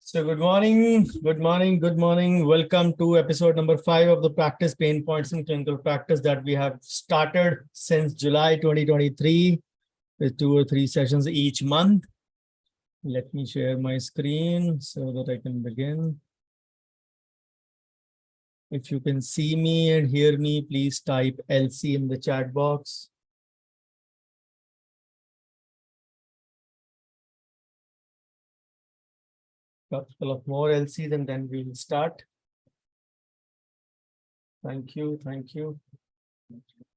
So good morning, good morning, good morning. Welcome to episode number 5 of the Practice Pain Points in Clinical Practice that we have started since July 2023 with 2 or 3 sessions each month. Let me share my screen so that I can begin. If you can see me and hear me, please type LC in the chat box. Couple of more LCs and then we will start. Thank you, thank you.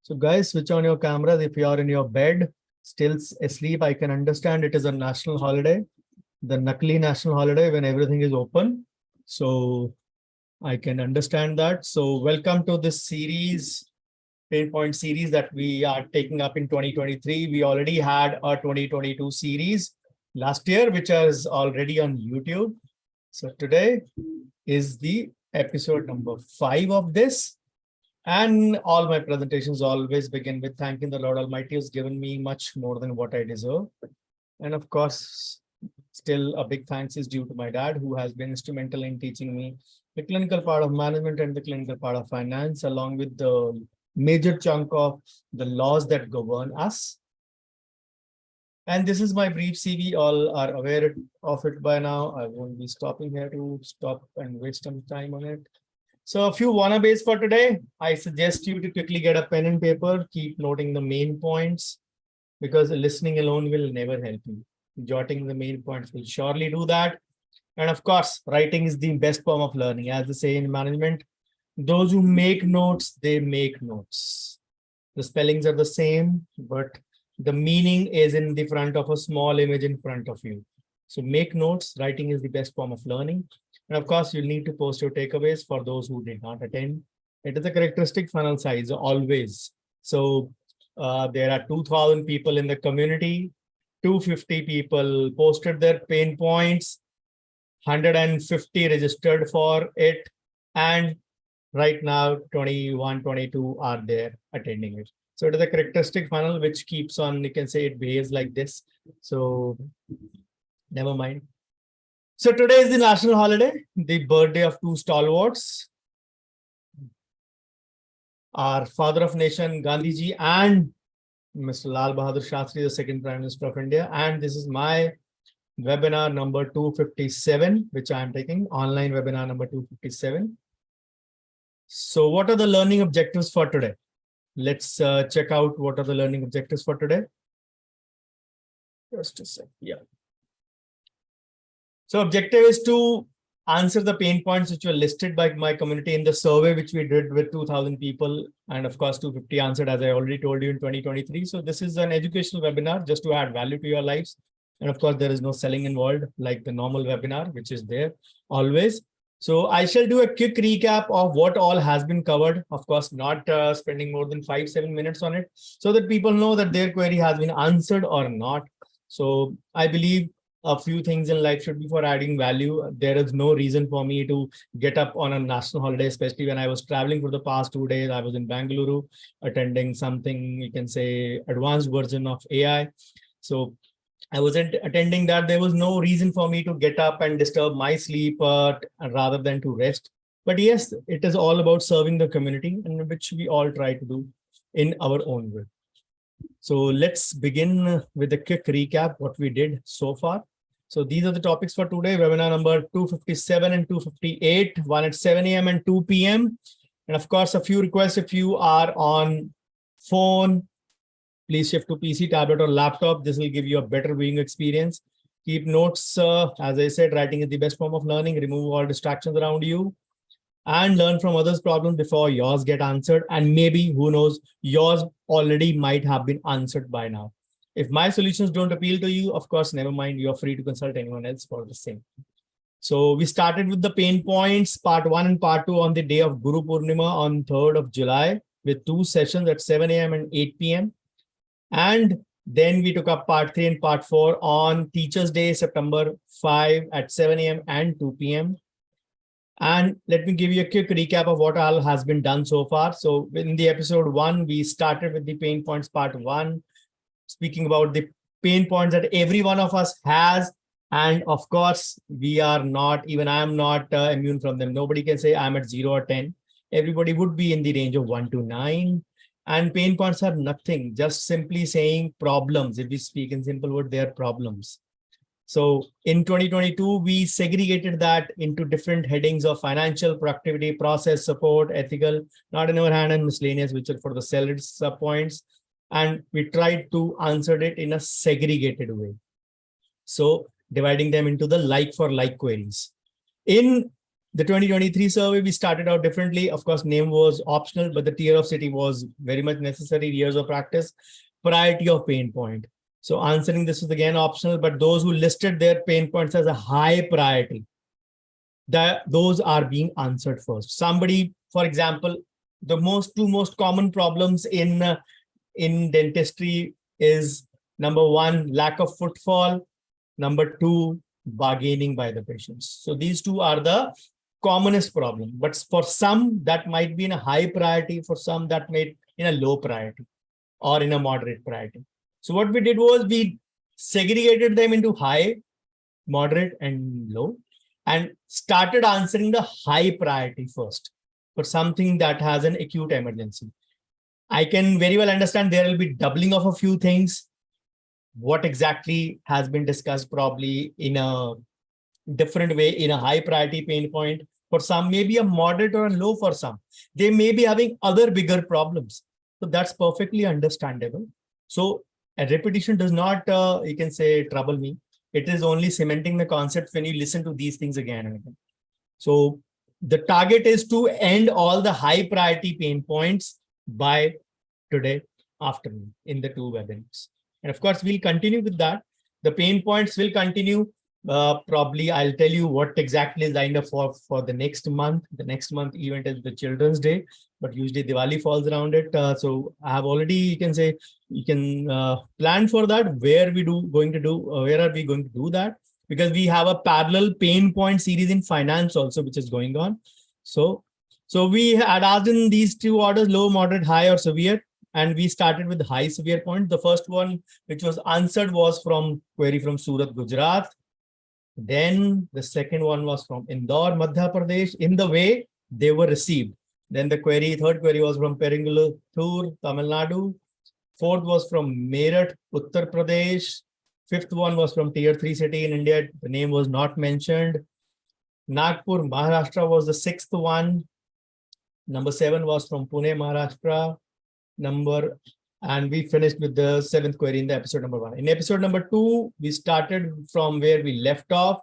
So guys, switch on your cameras if you are in your bed, still asleep. I can understand it is a national holiday, the Nakli national holiday when everything is open. So I can understand that. So welcome to this series, Pain Point series that we are taking up in 2023. We already had a 2022 series last year, which is already on YouTube. So today is the episode number 5 of this. And all my presentations always begin with thanking the Lord Almighty who's given me much more than what I deserve. And of course, still a big thanks is due to my dad, who has been instrumental in teaching me the clinical part of management and the clinical part of finance, along with the major chunk of the laws that govern us. And this is my brief CV. All are aware of it by now. I won't be stopping here to stop and waste some time on it. So a few wannabes for today. I suggest you to quickly get a pen and paper, keep noting the main points, because listening alone will never help you. Jotting the main points will surely do that. And of course, writing is the best form of learning. As they say in management, those who make notes, they make notes. The spellings are the same, but the meaning is in the front of a small image in front of you. So make notes. Writing is the best form of learning. And of course, you'll need to post your takeaways for those who did not attend. It is a characteristic funnel size always. So there are 2,000 people in the community. 250 people posted their pain points. 150 registered for it. And right now, 21, 22 are there attending it. So it is a characteristic funnel which keeps on, you can say it behaves like this. So never mind. So today is the national holiday, the birthday of two stalwarts. Our father of nation, Gandhiji, and Mr. Lal Bahadur Shastri, the second Prime Minister of India. And this is my webinar number 257, which I am taking, online webinar number 257. So what are the learning objectives for today? Let's check out what are the learning objectives for today. Just a sec. Yeah. So objective is to answer the pain points which were listed by my community in the survey, which we did with 2,000 people. And of course, 250 answered, as I already told you, in 2023. So this is an educational webinar just to add value to your lives. And of course, there is no selling involved like the normal webinar, which is there always. So I shall do a quick recap of what all has been covered. Of course, not spending more than 5-7 minutes on it, so that people know that their query has been answered or not. So I believe a few things in life should be for adding value. There is no reason for me to get up on a national holiday, especially when I was traveling for the past 2 days. I was in Bengaluru attending something, you can say, advanced version of AI. So I wasn't attending that. There was no reason for me to get up and disturb my sleep rather than to rest. But yes, it is all about serving the community, and which we all try to do in our own way. So let's begin with a quick recap what we did so far. So these are the topics for today, webinar number 257 and 258, one at 7 a.m. and 2 p.m. And of course, a few requests. If you are on phone, please shift to PC, tablet, or laptop. This will give you a better viewing experience. Keep notes. As I said, writing is the best form of learning. Remove all distractions around you and learn from others' problems before yours get answered. And maybe, who knows, yours already might have been answered by now. If my solutions don't appeal to you, of course, never mind. You're free to consult anyone else for the same. So we started with the pain points, part 1 and part 2 on the day of Guru Purnima on 3rd of July with 2 sessions at 7 a.m. and 8 p.m. And then we took up part 3 and part 4 on Teachers' Day, September 5 at 7 a.m. and 2 p.m. And let me give you a quick recap of what all has been done so far. So in the episode 1, we started with the pain points part 1, speaking about the pain points that every one of us has And of course, we are not, even I am not immune from them. Nobody can say I'm at 0 or 10. Everybody would be in the range of 1 to 9. And pain points are nothing, just simply saying problems. If we speak in simple word, they are problems. So in 2022, we segregated that into different headings of financial, productivity, process, support, ethical, not in our hand, and miscellaneous, which are for the solid subpoints. And we tried to answer it in a segregated way. So dividing them into the like for like queries. In the 2023 survey, we started out differently. Of course, name was optional, but the tier of city was very much necessary, years of practice, priority of pain point. So answering this is again optional, but those who listed their pain points as a high priority, those are being answered first. Somebody, for example, the two most common problems in dentistry is number one, lack of footfall. Number two, bargaining by the patients. So these two are the commonest problem, but for some that might be in a high priority, for some that might in a low priority or in a moderate priority. So what we did was we segregated them into high, moderate, and low, and started answering the high priority first for something that has an acute emergency. I can very well understand there will be doubling of a few things. What exactly has been discussed probably in a different way in a high priority pain point. For some, maybe a moderate or a low for some. They may be having other bigger problems. So that's perfectly understandable. So a repetition does not, you can say, trouble me. It is only cementing the concept when you listen to these things again and again. So the target is to end all the high priority pain points by today afternoon in the 2 webinars. And of course, we'll continue with that. The pain points will continue. Probably I'll tell you what exactly is lined up for the next month. The next month event is the Children's Day, but usually Diwali falls around it. So I have already, you can say, you can plan for that. Where are we going to do that? Because we have a parallel pain point series in finance also, which is going on. So we had asked in these two orders, low, moderate, high, or severe. And we started with high severe point. The first one, which was answered, was from query from Surat, Gujarat. Then the second one was from Indore, Madhya Pradesh, in the way they were received. Then the third query was from Peringalathur, Tamil Nadu. Fourth was from Meerut, Uttar Pradesh. Fifth one was from tier 3 city in India. The name was not mentioned. Nagpur, Maharashtra was the sixth one. Number 7 was from Pune, Maharashtra. And we finished with the 7th query in the episode number 1. In episode number 2, we started from where we left off,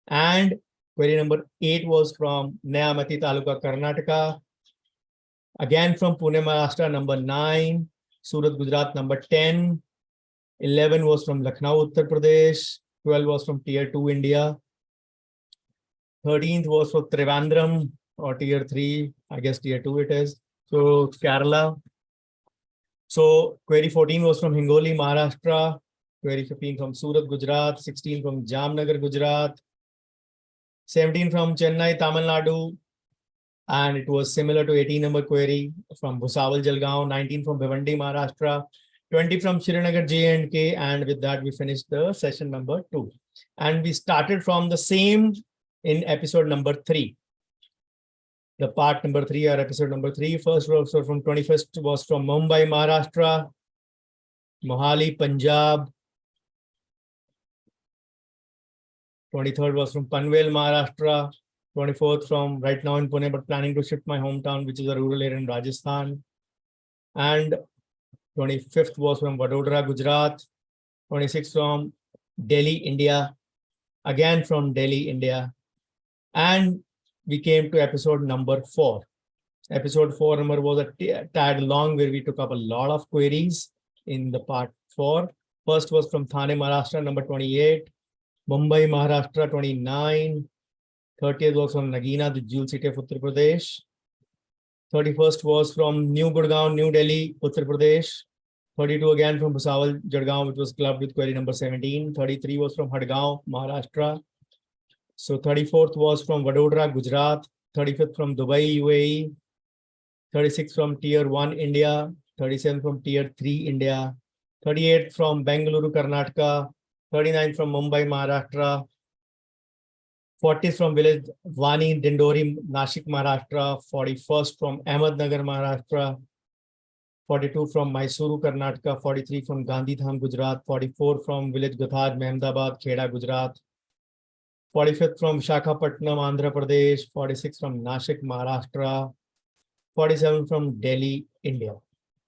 and query number 8 was from Nayamati Taluka, Karnataka. Again from Pune, Maharashtra, number 9, Surat, Gujarat, number 10. 11 was from Lucknow, Uttar Pradesh. 12 was from tier 2 India. 13th was for Trivandrum or tier 3, I guess tier 2 it is. So Kerala. So query 14 was from Hingoli, Maharashtra. Query 15 from Surat, Gujarat. 16 from Jamnagar, Gujarat. 17 from Chennai, Tamil Nadu. And it was similar to 18 number query from Bhusawal, Jalgaon. 19 from Bhiwandi, Maharashtra. 20 from Srinagar, J&K. And with that, we finished the session number 2. And we started from the same in episode number 3. The part number 3 or episode number 3. First was from 21st was from Mumbai, Maharashtra. Mohali, Punjab. 23rd was from Panvel, Maharashtra. 24th from right now in Pune, but planning to shift my hometown, which is a rural area in Rajasthan. And 25th was from Vadodara, Gujarat. 26th from Delhi, India. Again from Delhi, India. And we came to episode number 4. Episode 4 number was a tad long, where we took up a lot of queries in the part 4. First was from Thane, Maharashtra, number 28. Mumbai, Maharashtra, 29. 30th was from Nagina, the jewel city of Uttar Pradesh. 31st was from New Gurgaon, New Delhi, Uttar Pradesh. 32 again from Bhusawal, Jalgaon, which was clubbed with query number 17. 33 was from Hadgaon, Maharashtra. So 34th was from Vadodara, Gujarat. 35th from Dubai, UAE. 36th from tier 1 India. 37th from tier 3 India. 38th from Bengaluru, Karnataka. 39 from Mumbai, Maharashtra, 40 from village Vani, Dindori, Nashik, Maharashtra, 41st from Ahmednagar, Maharashtra, 42 from Mysuru, Karnataka, 43 from Gandhidham, Gujarat, 44 from village Gathaj, Mehmdabad, Kheda, Gujarat, 45th from Visakhapatnam, Andhra Pradesh, 46 from Nashik, Maharashtra, 47 from Delhi, India.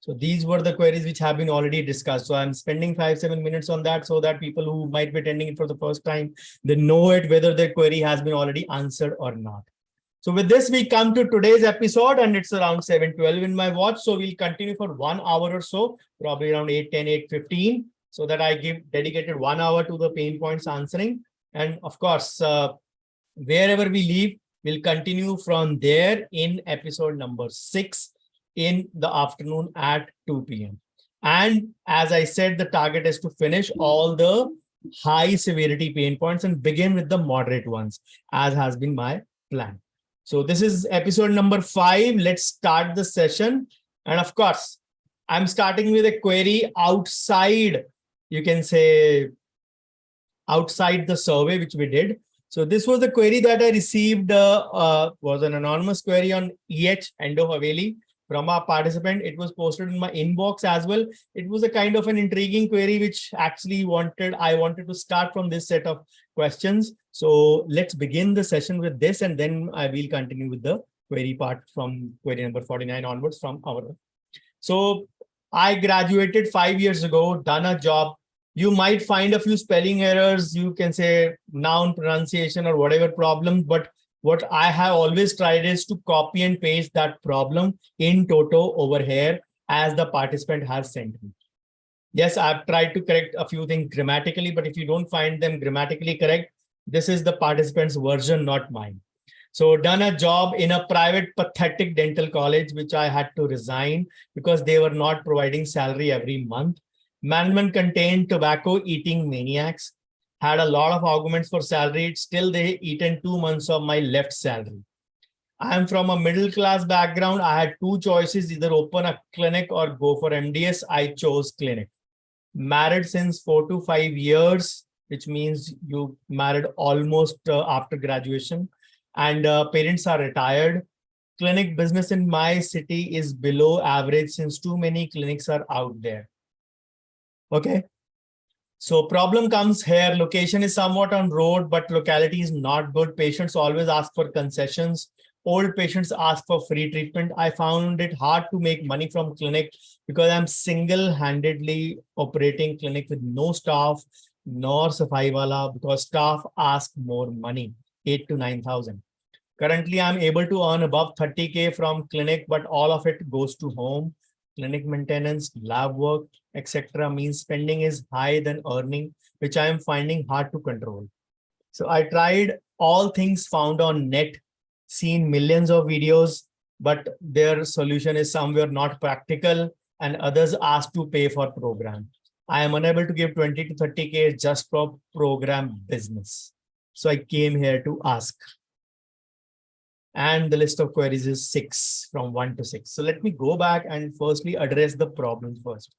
So these were the queries which have been already discussed. So I'm spending 5-7 minutes on that so that people who might be attending it for the first time, they know it, whether their query has been already answered or not. So with this, we come to today's episode and it's around 7:12 in my watch. So we'll continue for 1 hour or so, probably around 8:10, 8:15, so that I give dedicated 1 hour to the pain points answering. And of course, wherever we leave, we'll continue from there in episode number 6 in the afternoon at 2 p.m. And as I said, the target is to finish all the high severity pain points and begin with the moderate ones, as has been my plan. So this is episode number 5. Let's start the session. And of course, I'm starting with a query outside, you can say, outside the survey which we did. So this was the query that I received, was an anonymous query on Endo Haveli from our participant. It was posted in my inbox as well. It was a kind of an intriguing query, which actually I wanted to start from this set of questions. So let's begin the session with this, and then I will continue with the query part from query number 49 onwards from our. So I graduated 5 years ago, done a job. You might find a few spelling errors, you can say noun pronunciation or whatever problem, but what I have always tried is to copy and paste that problem in toto over here as the participant has sent me. Yes, I've tried to correct a few things grammatically, but if you don't find them grammatically correct, this is the participant's version, not mine. So done a job in a private pathetic dental college, which I had to resign because they were not providing salary every month. Management contained tobacco eating maniacs. Had a lot of arguments for salary. Still, they eaten 2 months of my left salary. I am from a middle class background. I had two choices, either open a clinic or go for MDS. I chose clinic. Married since 4 to 5 years, which means you married almost after graduation. And parents are retired. Clinic business in my city is below average since too many clinics are out there. Okay. So problem comes here. Location is somewhat on road, but locality is not good. Patients always ask for concessions. Old patients ask for free treatment. I found it hard to make money from clinic because I'm single-handedly operating clinic with no staff, nor safai wala, because staff ask more money, 8 to 9,000. Currently, I'm able to earn above 30K from clinic, but all of it goes to home. Clinic maintenance, lab work, etc. means spending is higher than earning, which I am finding hard to control. So I tried all things found on net, seen millions of videos, but their solution is somewhere not practical, and others ask to pay for program. I am unable to give 20 to 30K just for program business. So I came here to ask. And the list of queries is 6 from 1 to 6. So let me go back and firstly address the problems first.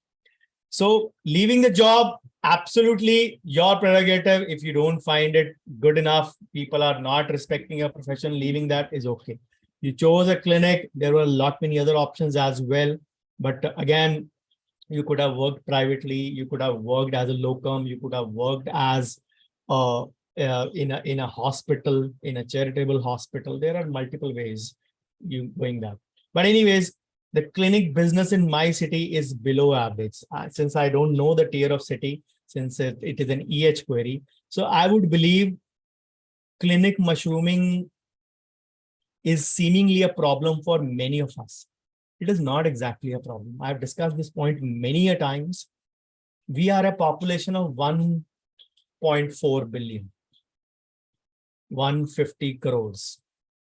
So leaving the job, absolutely your prerogative. If you don't find it good enough, people are not respecting your profession, leaving that is okay. You chose a clinic. There were a lot many other options as well. But again, you could have worked privately. You could have worked as a locum. You could have worked as in a hospital, in a charitable hospital. There are multiple ways you going that. But anyways, the clinic business in my city is below average. Since I don't know the tier of city, since it is an EH query. So I would believe clinic mushrooming is seemingly a problem for many of us. It is not exactly a problem. I've discussed this point many a times. We are a population of 1.4 billion. 150 crores.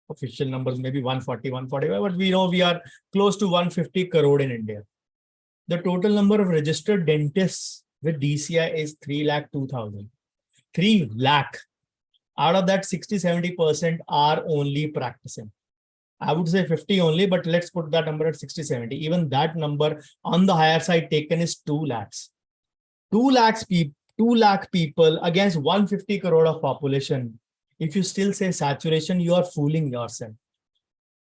Official numbers maybe 140, 145, but we know we are close to 150 crore in India. The total number of registered dentists with DCI is 302,000. 3 lakh. Out of that, 60-70% are only practicing. I would say 50 only, but let's put that number at 60-70. Even that number on the higher side taken is 2 lakhs. 2 lakhs 2 lakh people against 150 crore of population. If you still say saturation, you are fooling yourself.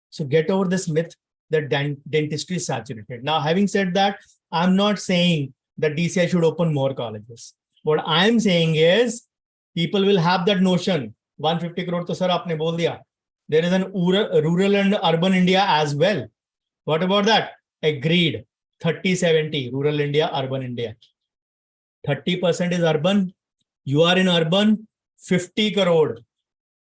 So get over this myth that dentistry is saturated. Now, having said that, I'm not saying that DCI should open more colleges. What I'm saying is people will have that notion. 150 crore to sir aapne bol diya. There is an rural and urban India as well. What about that? Agreed. 30-70 rural India, urban India. 30% is urban. You are in urban, 50 crore.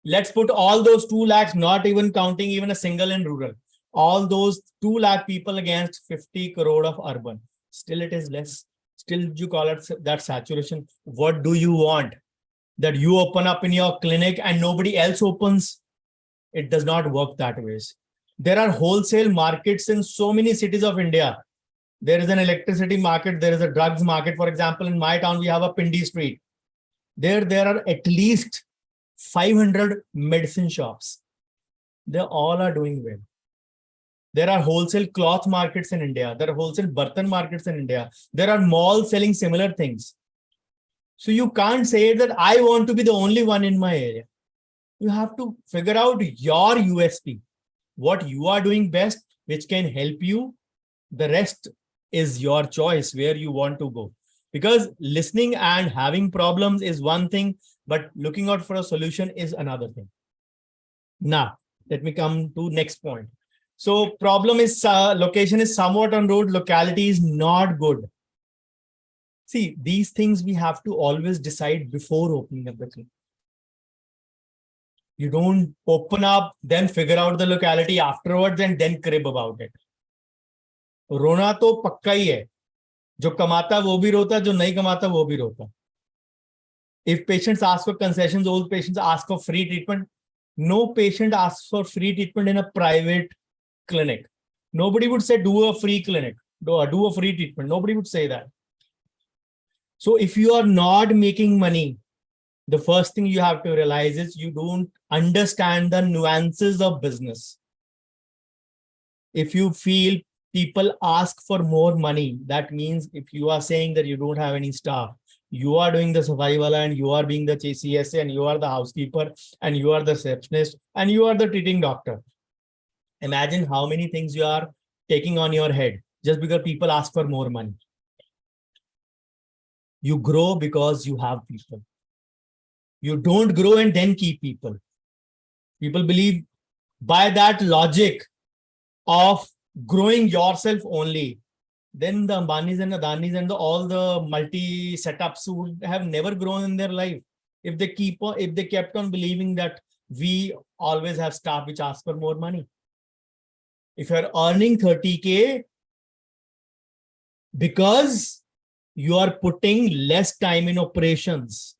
Let's put all those 2 lakhs, not even counting even a single in rural. All those 2 lakh people against 50 crore of urban. Still it is less. Still you call it that saturation. What do you want? That you open up in your clinic and nobody else opens? It does not work that way. There are wholesale markets in so many cities of India. There is an electricity market. There is a drugs market. For example, in my town, we have a Pindi Street. There are at least 500 medicine shops. They all are doing well. There are wholesale cloth markets in India. There are wholesale bartan markets in India. There are malls selling similar things. So you can't say that I want to be the only one in my area. You have to figure out your USP, what you are doing best, which can help you. The rest is your choice where you want to go. Because listening and having problems is one thing, but looking out for a solution is another thing. Now, let me come to next point. So problem is location is somewhat on road, locality is not good. See, these things we have to always decide before opening up the clinic. You don't open up, then figure out the locality afterwards and then crib about it. रोना तो पक्का ही है. जो कमाता वो भी रोता, जो नहीं कमाता वो भी रोता. If patients ask for concessions, old patients ask for free treatment. No patient asks for free treatment in a private clinic. Nobody would say do a free clinic, do a free treatment. Nobody would say that. So if you are not making money, the first thing you have to realize is you don't understand the nuances of business. If you feel people ask for more money, that means if you are saying that you don't have any staff, you are doing the survival and you are being the CSA and you are the housekeeper and you are the receptionist and you are the treating doctor. Imagine how many things you are taking on your head just because people ask for more money. You grow because you have people. You don't grow and then keep people. People believe by that logic of growing yourself only, then the Ambanis and Adanis and all the multi setups would have never grown in their life. If they kept on believing that we always have staff which ask for more money. If you're earning 30K because you are putting less time in operations,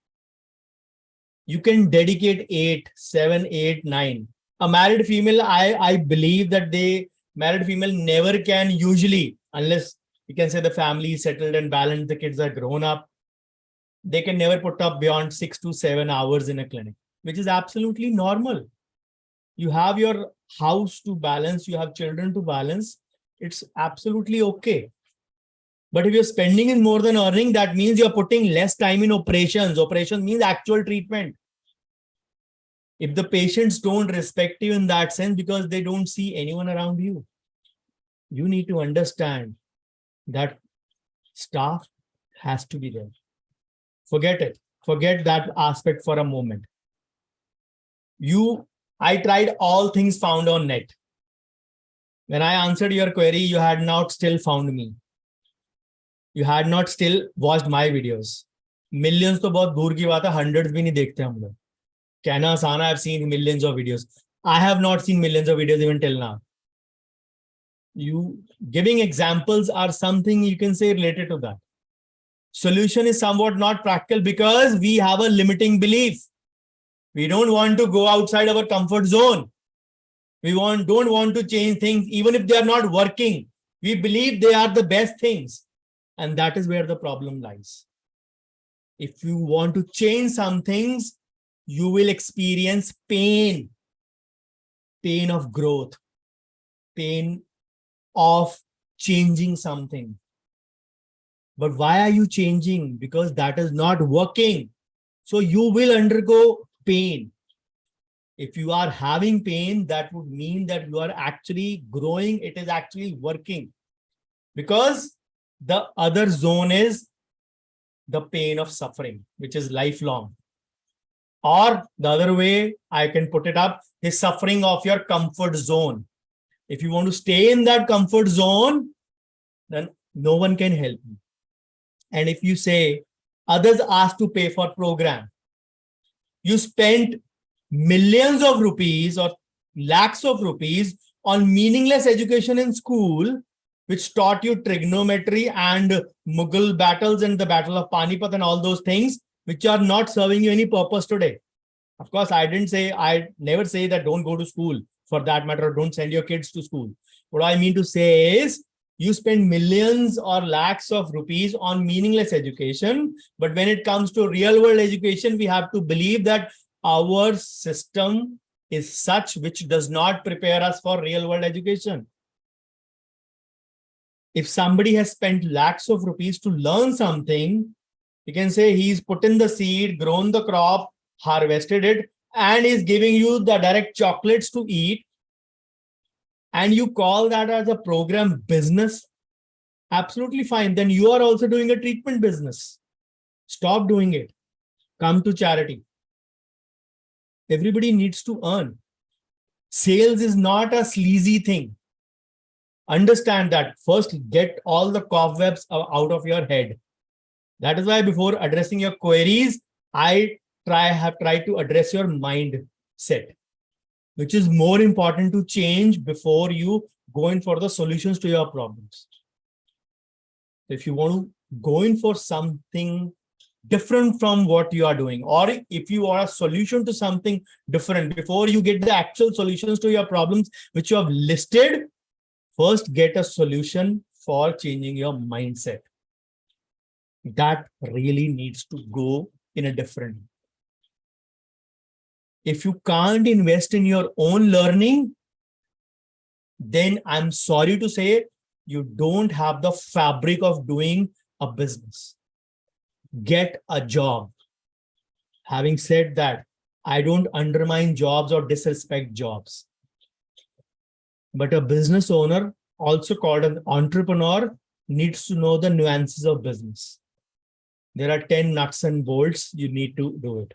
you can dedicate 8, 7, 8, 9. A married female, I believe that married female never can usually, unless you can say the family is settled and balanced, the kids are grown up, they can never put up beyond 6 to 7 hours in a clinic, which is absolutely normal. You have your house to balance, you have children to balance, it's absolutely okay. But if you're spending in more than earning, that means you're putting less time in operations. Operation means actual treatment. If the patients don't respect you in that sense because they don't see anyone around you, you need to understand that staff has to be there. Forget it. Forget that aspect for a moment. I tried all things found on net. When I answered your query, you had not still found me. You had not still watched my videos. Millions to bahut dur ki baat hai, hundreds bhi nahi dekhte hum log. Kehna asan hai, I've seen millions of videos. I have not seen millions of videos even till now. You giving examples are something you can say related to that. Solution is somewhat not practical because we have a limiting belief. We don't want to go outside our comfort zone. We don't want to change things, even if they are not working. We believe they are the best things. And that is where the problem lies. If you want to change some things, you will experience pain. Pain of growth. Pain of changing something. But why are you changing? Because that is not working. So you will undergo pain. If you are having pain, that would mean that you are actually growing. It is actually working. Because the other zone is the pain of suffering, which is lifelong. Or the other way I can put it up is suffering of your comfort zone. If you want to stay in that comfort zone, then no one can help you. And if you say others asked to pay for program, you spent millions of rupees or lakhs of rupees on meaningless education in school, which taught you trigonometry and Mughal battles and the Battle of Panipat and all those things, which are not serving you any purpose today. Of course, I never say that don't go to school. For that matter, don't send your kids to school. What I mean to say is, you spend millions or lakhs of rupees on meaningless education. But when it comes to real world education, we have to believe that our system is such which does not prepare us for real world education. If somebody has spent lakhs of rupees to learn something, you can say he's put in the seed, grown the crop, harvested it, and is giving you the direct chocolates to eat. And you call that as a program business, absolutely fine. Then you are also doing a treatment business. Stop doing it. Come to charity. Everybody needs to earn. Sales is not a sleazy thing. Understand that. First, get all the cobwebs out of your head. That is why before addressing your queries, I have tried to address your mindset, which is more important to change before you go in for the solutions to your problems. If you want to go in for something different from what you are doing, or if you are a solution to something different, before you get the actual solutions to your problems, which you have listed, first get a solution for changing your mindset. That really needs to go in a different way. If you can't invest in your own learning, then I'm sorry to say you don't have the fabric of doing a business. Get a job. Having said that, I don't undermine jobs or disrespect jobs. But a business owner, also called an entrepreneur, needs to know the nuances of business. There are 10 nuts and bolts. You need to do it.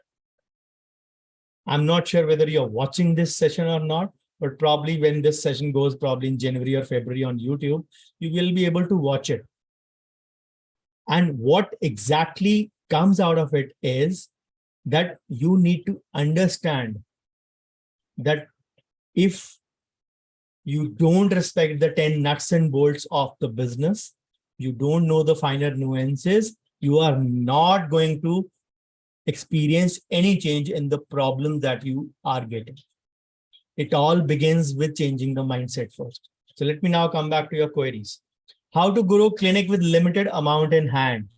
I'm not sure whether you're watching this session or not, but probably when this session goes, probably in January or February on YouTube, you will be able to watch it. And what exactly comes out of it is that you need to understand that if you don't respect the 10 nuts and bolts of the business, you don't know the finer nuances, you are not going to experience any change in the problem that you are getting. It all begins with changing the mindset first. So let me now come back to your queries. How to grow clinic with limited amount in hand?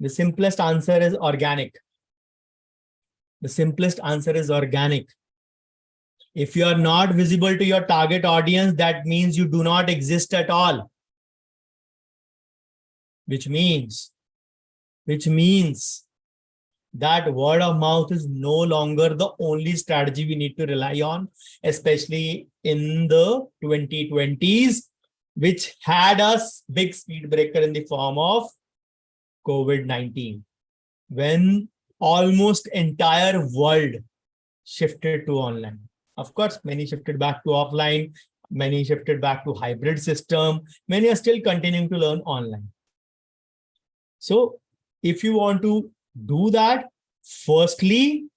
The simplest answer is organic. The simplest answer is organic. If you are not visible to your target audience, that means you do not exist at all. Which means that word of mouth is no longer the only strategy we need to rely on, especially in the 2020s, which had a big speed breaker in the form of COVID-19, when almost entire world shifted to online. Of course, many shifted back to offline, many shifted back to hybrid system, many are still continuing to learn online. So if you want to do that, firstly,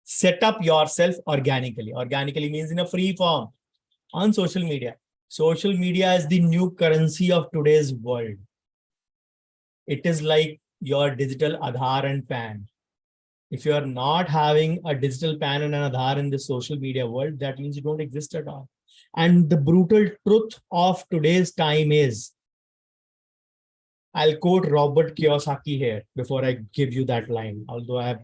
set up yourself organically. Organically means in a free form on social media. Social media is the new currency of today's world. It is like your digital Aadhaar and PAN. If you are not having a digital PAN and an Aadhaar in the social media world, that means you don't exist at all. And the brutal truth of today's time is, I'll quote Robert Kiyosaki here before I give you that line, although I have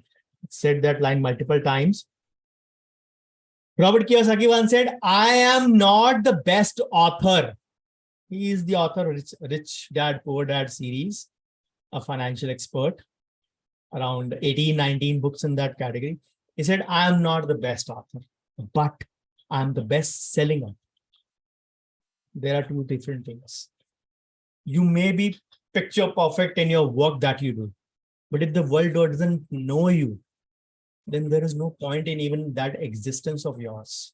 said that line multiple times. Robert Kiyosaki once said, I am not the best author. He is the author of Rich Dad, Poor Dad series, a financial expert, around 18, 19 books in that category. He said, I am not the best author, but I'm the best selling author. There are two different things. You may be picture perfect in your work that you do, but if the world doesn't know you, then there is no point in even that existence of yours.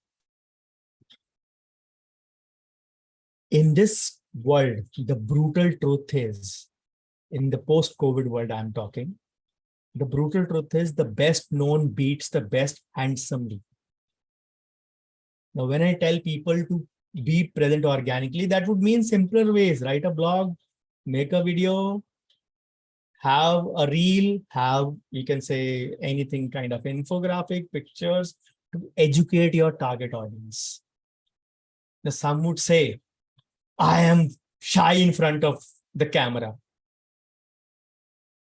In this world, the brutal truth is, in the post-COVID world I'm talking, the brutal truth is the best known beats the best handsomely. Now, when I tell people to be present organically, that would mean simpler ways. Write a blog, make a video, have a reel, have, you can say, anything kind of infographic, pictures to educate your target audience. Now, some would say, I am shy in front of the camera.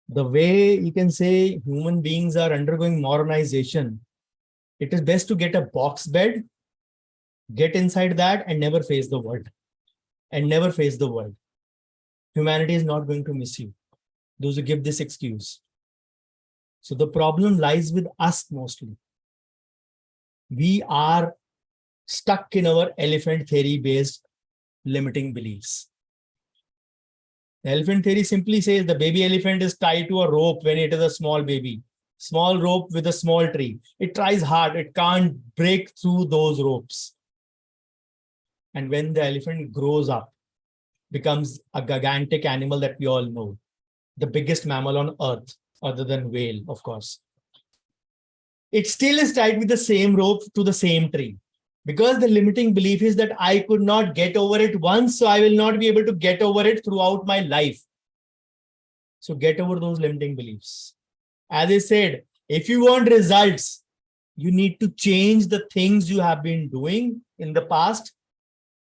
The way you can say human beings are undergoing modernization, it is best to get a box bed, get inside that and never face the world. And never face the world. Humanity is not going to miss you. Those who give this excuse. So the problem lies with us mostly. We are stuck in our elephant theory based limiting beliefs. The elephant theory simply says the baby elephant is tied to a rope when it is a small baby. Small rope with a small tree. It tries hard. It can't break through those ropes. And when the elephant grows up, becomes a gigantic animal that we all know, the biggest mammal on earth, other than whale, of course. It still is tied with the same rope to the same tree. Because the limiting belief is that I could not get over it once, so I will not be able to get over it throughout my life. So get over those limiting beliefs. As I said, if you want results, you need to change the things you have been doing in the past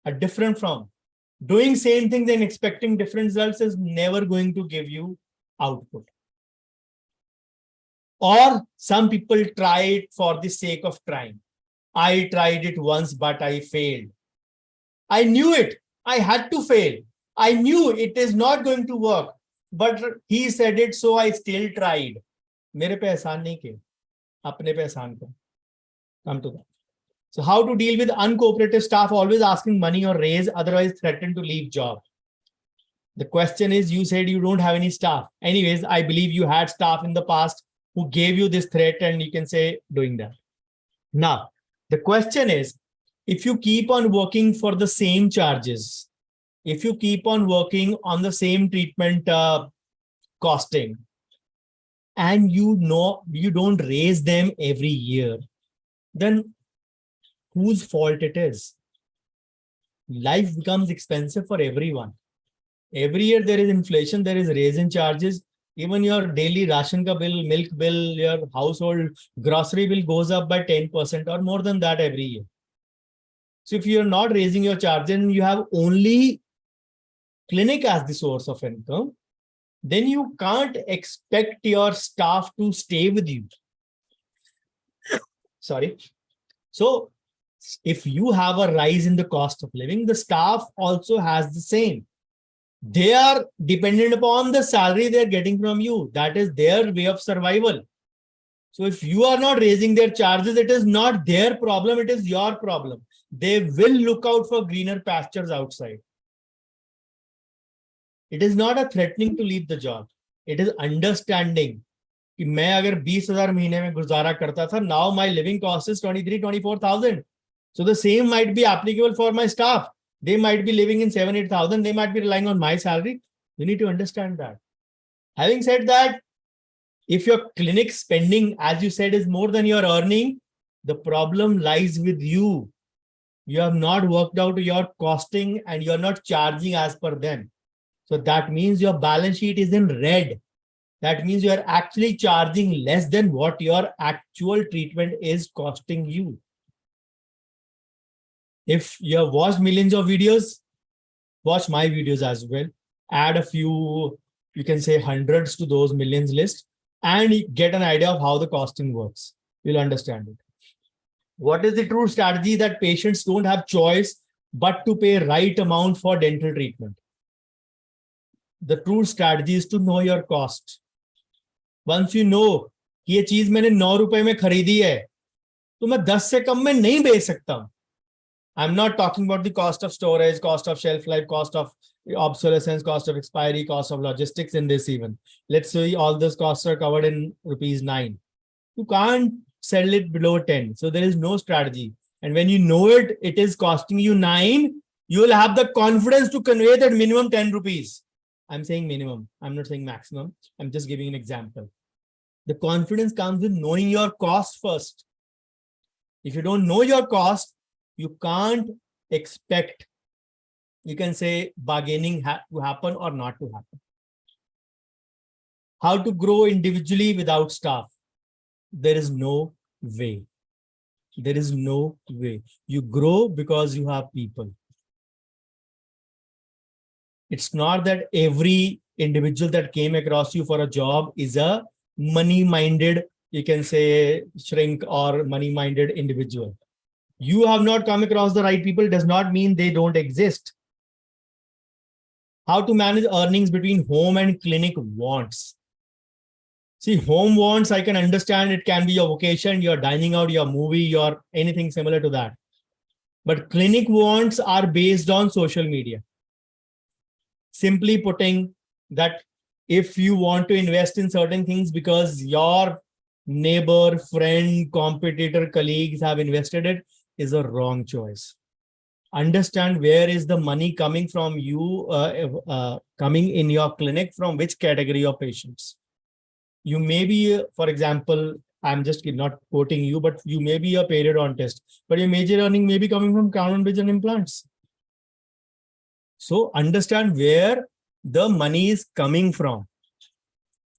are different from. Doing same things and expecting different results is never going to give you output. Or some people try it for the sake of trying. I tried it once, but I failed. I knew it. I had to fail. I knew it is not going to work, but he said it, so I still tried. मेरे पे एहसान नहीं किए, अपने पे एहसान कर. Come to that. So how to deal with uncooperative staff always asking money or raise, otherwise threaten to leave job. The question is, you said you don't have any staff. Anyways, I believe you had staff in the past who gave you this threat and you can say doing that. Now, the question is, if you keep on working for the same charges, if you keep on working on the same treatment costing, and you know you don't raise them every year, then whose fault it is? Life becomes expensive for everyone. Every year there is inflation, there is raise in charges. Even your daily ration ka bill, milk bill, your household grocery bill goes up by 10% or more than that every year. So if you're not raising your charges and you have only clinic as the source of income, then you can't expect your staff to stay with you. Sorry. So if you have a rise in the cost of living, the staff also has the same. They are dependent upon the salary they're getting from you. That is their way of survival. So if you are not raising their charges, it is not their problem, it is your problem. They will look out for greener pastures outside. It is not a threatening to leave the job. It is understanding. कि मैं अगर 20,000 महीने में गुजारा करता था, now my living cost is 23,000-24,000. So the same might be applicable for my staff. They might be living in 7,000-8,000. They might be relying on my salary. You need to understand that. Having said that, if your clinic spending, as you said, is more than your earning, the problem lies with you. You have not worked out your costing and you're not charging as per them. So that means your balance sheet is in red. That means you are actually charging less than what your actual treatment is costing you. If you have watched millions of videos, watch my videos as well. Add a few, you can say hundreds to those millions list and get an idea of how the costing works. You'll understand it. What is the true strategy that patients don't have choice but to pay right amount for dental treatment. The true strategy is to know your cost. Once you know कि ये चीज मैंने 9 रुपए में खरीदी है, तो मैं 10 से कम में नहीं बेच सकता. I'm not talking about the cost of storage, cost of shelf life, cost of obsolescence, cost of expiry, cost of logistics in this even. Let's say all those costs are covered in ₹9. You can't sell it below 10. So there is no strategy. And when you know it, it is costing you 9, you will have the confidence to convey that minimum 10 rupees. I'm saying minimum. I'm not saying maximum. I'm just giving an example. The confidence comes with knowing your cost first. If you don't know your cost, you can't expect, you can say, bargaining to happen or not to happen. How to grow individually without staff? There is no way. There is no way. You grow because you have people. It's not that every individual that came across you for a job is a money-minded, you can say, shrink or money-minded individual. You have not come across the right people does not mean they don't exist. How to manage earnings between home and clinic wants? See, home wants, I can understand it can be your vocation, your dining out, your movie, your anything similar to that. But clinic wants are based on social media. Simply putting that if you want to invest in certain things because your neighbor, friend, competitor, colleagues have invested it, is a wrong choice. Understand where is the money coming from you, coming in your clinic, from which category of patients. You may be, for example, I'm just not quoting you, but you may be a periodontist, but your major earning may be coming from crown and bridge and implants. So understand where the money is coming from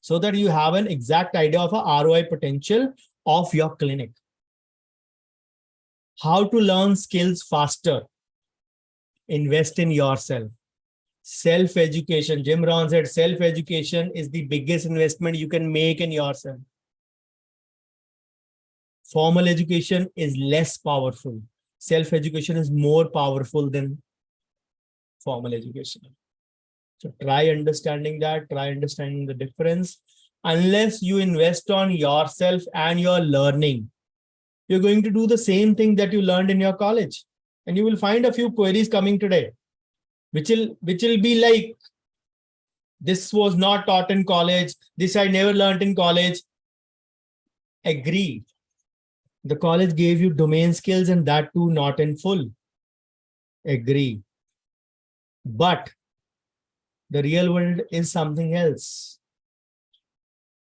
so that you have an exact idea of a ROI potential of your clinic. How to learn skills faster? Invest in yourself. Self-education. Jim Rohn said self-education is the biggest investment you can make in yourself. Formal education is less powerful. Self-education is more powerful than formal education. So try understanding that, try understanding the difference. Unless you invest on yourself and your learning, you're going to do the same thing that you learned in your college. And you will find a few queries coming today, which will be like, this was not taught in college, this I never learned in college. Agree. The college gave you domain skills and that too not in full. Agree. But the real world is something else.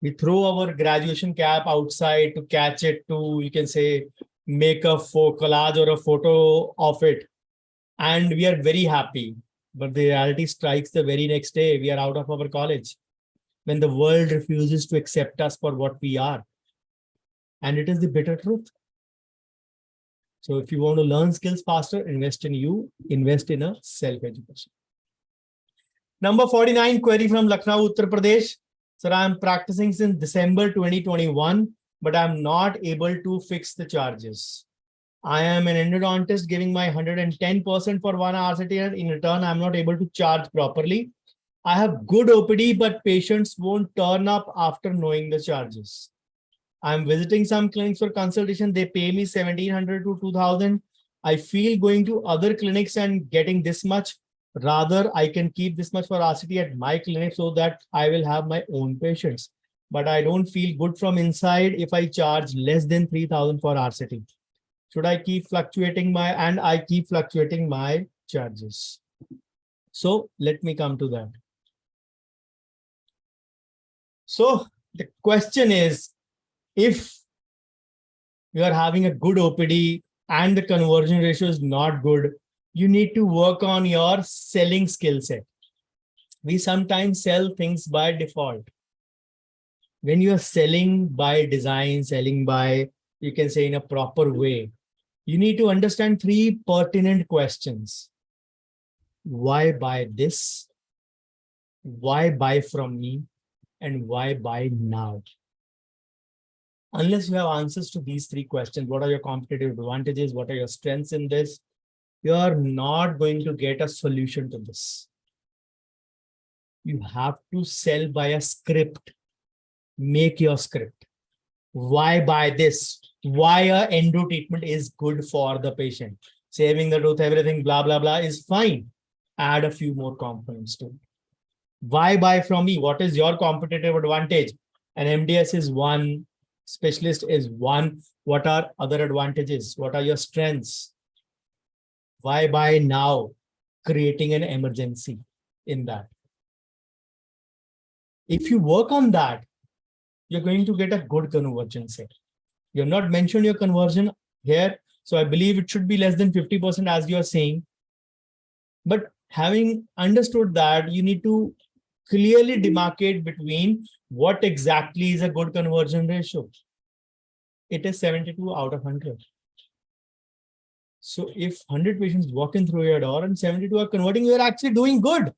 We throw our graduation cap outside to catch it, to, you can say, make a collage or a photo of it. And we are very happy. But the reality strikes the very next day. We are out of our college when the world refuses to accept us for what we are. And it is the bitter truth. So if you want to learn skills faster, invest in you, invest in a self-education. Number 49, query from Lucknow, Uttar Pradesh. Sir, I'm practicing since December 2021, but I'm not able to fix the charges. I am an endodontist giving my 110% for 1 RCT, and in return, I'm not able to charge properly. I have good OPD, but patients won't turn up after knowing the charges. I'm visiting some clinics for consultation. They pay me 1,700 to 2,000. I feel going to other clinics and getting this much. Rather, I can keep this much for RCT at my clinic so that I will have my own patients. But I don't feel good from inside if I charge less than 3,000 for RCT. Should I keep fluctuating I keep fluctuating my charges? So let me come to that. So the question is, if you are having a good OPD and the conversion ratio is not good, you need to work on your selling skill set. We sometimes sell things by default. When you are selling by design, selling by, you can say, in a proper way, you need to understand 3 pertinent questions. Why buy this? Why buy from me? And why buy now? Unless you have answers to these 3 questions, what are your competitive advantages? What are your strengths in this? you are not going to get a solution to this. You have to sell by a script. Make your script. Why buy this? Why a endo treatment is good for the patient. Saving the tooth, everything, blah, blah, blah is fine. Add a few more components to it. Why buy from me? What is your competitive advantage? An MDS is one, specialist is one. What are other advantages? What are your strengths? Why buy now? Creating an emergency in that. If you work on that, you're going to get a good conversion set. You have not mentioned your conversion here, so I believe it should be less than 50% as you are saying. But having understood that, you need to clearly demarcate between what exactly is a good conversion ratio. It is 72 out of 100. So if 100 patients walk in through your door and 72 are converting, you're actually doing good.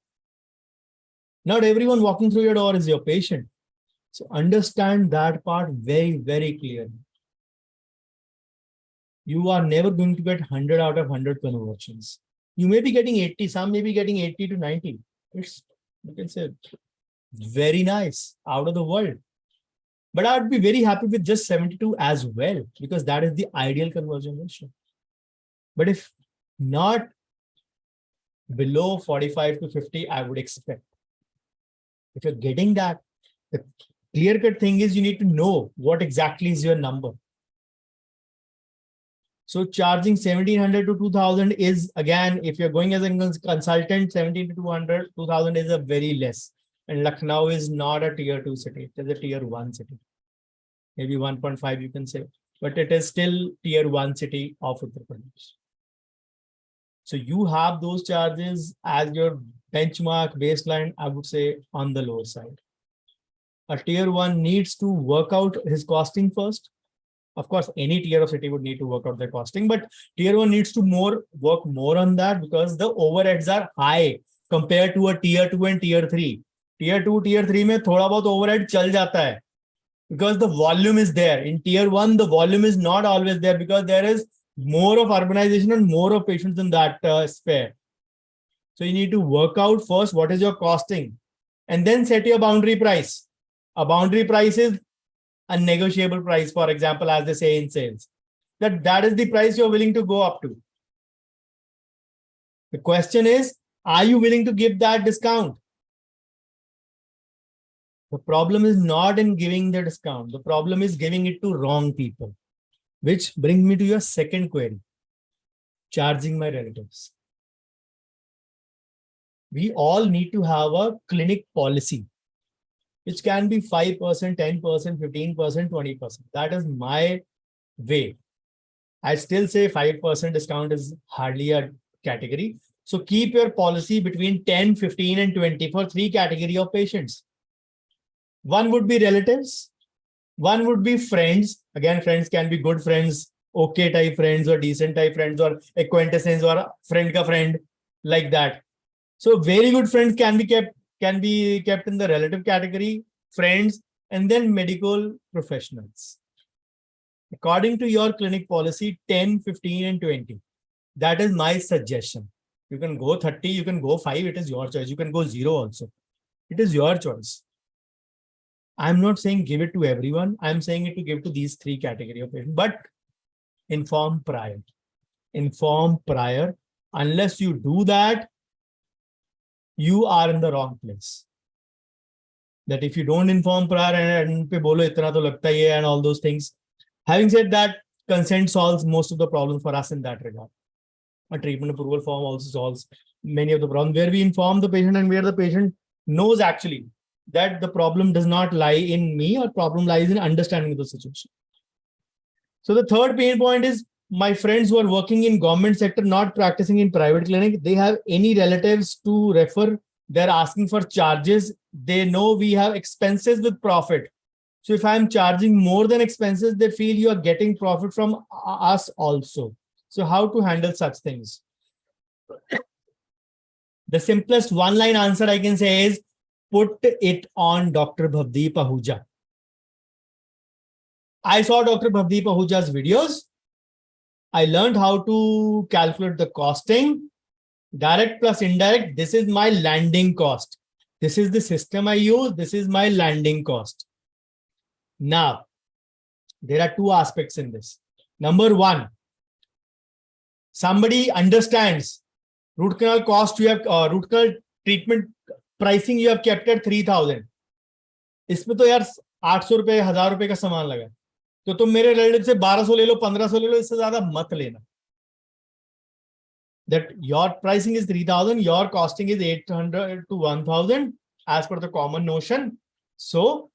Not everyone walking through your door is your patient. So understand that part very, very clearly. You are never going to get 100 out of 100 conversions. You may be getting 80, some may be getting 80 to 90. It's, you can say, very nice, out of the world. But I would be very happy with just 72 as well, because that is the ideal conversion ratio. But if not below 45 to 50, I would expect. If you're getting that, the clear-cut thing is you need to know what exactly is your number. So charging 1,700 to 2,000 is, again, if you're going as a consultant, 1,700 to 200, 2,000 is a very less. And Lucknow is not a tier 2 city. It is a tier 1 city. Maybe 1.5 you can say, but it is still tier 1 city of Uttar Pradesh. So you have those charges as your benchmark baseline, I would say, on the lower side. A tier 1 needs to work out his costing first. Of course, any tier of city would need to work out their costing, but tier 1 needs to work more on that because the overheads are high compared to a tier 2 and tier 3. Tier 2, tier 3 में थोड़ा बहुत overhead चल जाता है because the volume is there. In tier 1, the volume is not always there because there is more of urbanization and more of patients in that sphere. So you need to work out first what is your costing and then set your boundary price. A boundary price is a negotiable price, for example, as they say in sales. That is the price you're willing to go up to. The question is, are you willing to give that discount? The problem is not in giving the discount. The problem is giving it to wrong people. Which brings me to your second query. Charging my relatives. We all need to have a clinic policy, which can be 5%, 10%, 15%, 20%. That is my way. I still say 5% discount is hardly a category. So keep your policy between 10, 15, and 20 for 3 category of patients. One would be relatives. One would be friends. Again, friends can be good friends, okay type friends, or decent type friends, or acquaintances, or friend ka friend, like that. So very good friends can be kept in the relative category, friends, and then medical professionals. According to your clinic policy, 10, 15, and 20. That is my suggestion. You can go 30, you can go 5, it is your choice. You can go 0 also. It is your choice. I'm not saying give it to everyone. I'm saying it to give to these 3 category of patients, but inform prior. Inform prior. Unless you do that, you are in the wrong place. That if you don't inform prior and pe bolo itna to lagta hai and all those things. Having said that, consent solves most of the problems for us in that regard. A treatment approval form also solves many of the problems where we inform the patient and where the patient knows actually that the problem does not lie in me, or problem lies in understanding the situation. So the third pain point is my friends who are working in government sector, not practicing in private clinic, they have any relatives to refer. They're asking for charges. They know we have expenses with profit. So if I'm charging more than expenses, they feel you are getting profit from us also. So how to handle such things? The simplest one-line answer I can say is put it on Dr. Bhavdeep Ahuja. I saw Dr. Bhavdeep Ahuja's videos. I learned how to calculate the costing, direct plus indirect. This is my landing cost. This is the system I use. This is my landing cost. Now, there are two aspects in this. Number one, somebody understands root canal cost you have, root canal treatment pricing you have kept at 3,000. इसमें तो यार 800 रुपए 1000 रुपए का सामान लगा, तो तुम मेरे रिलेटिव से 1200 ले लो 1500 ले लो, इससे ज्यादा मत लेना. That your pricing is 3,000, your costing is 800 to 1,000 as per the common notion. So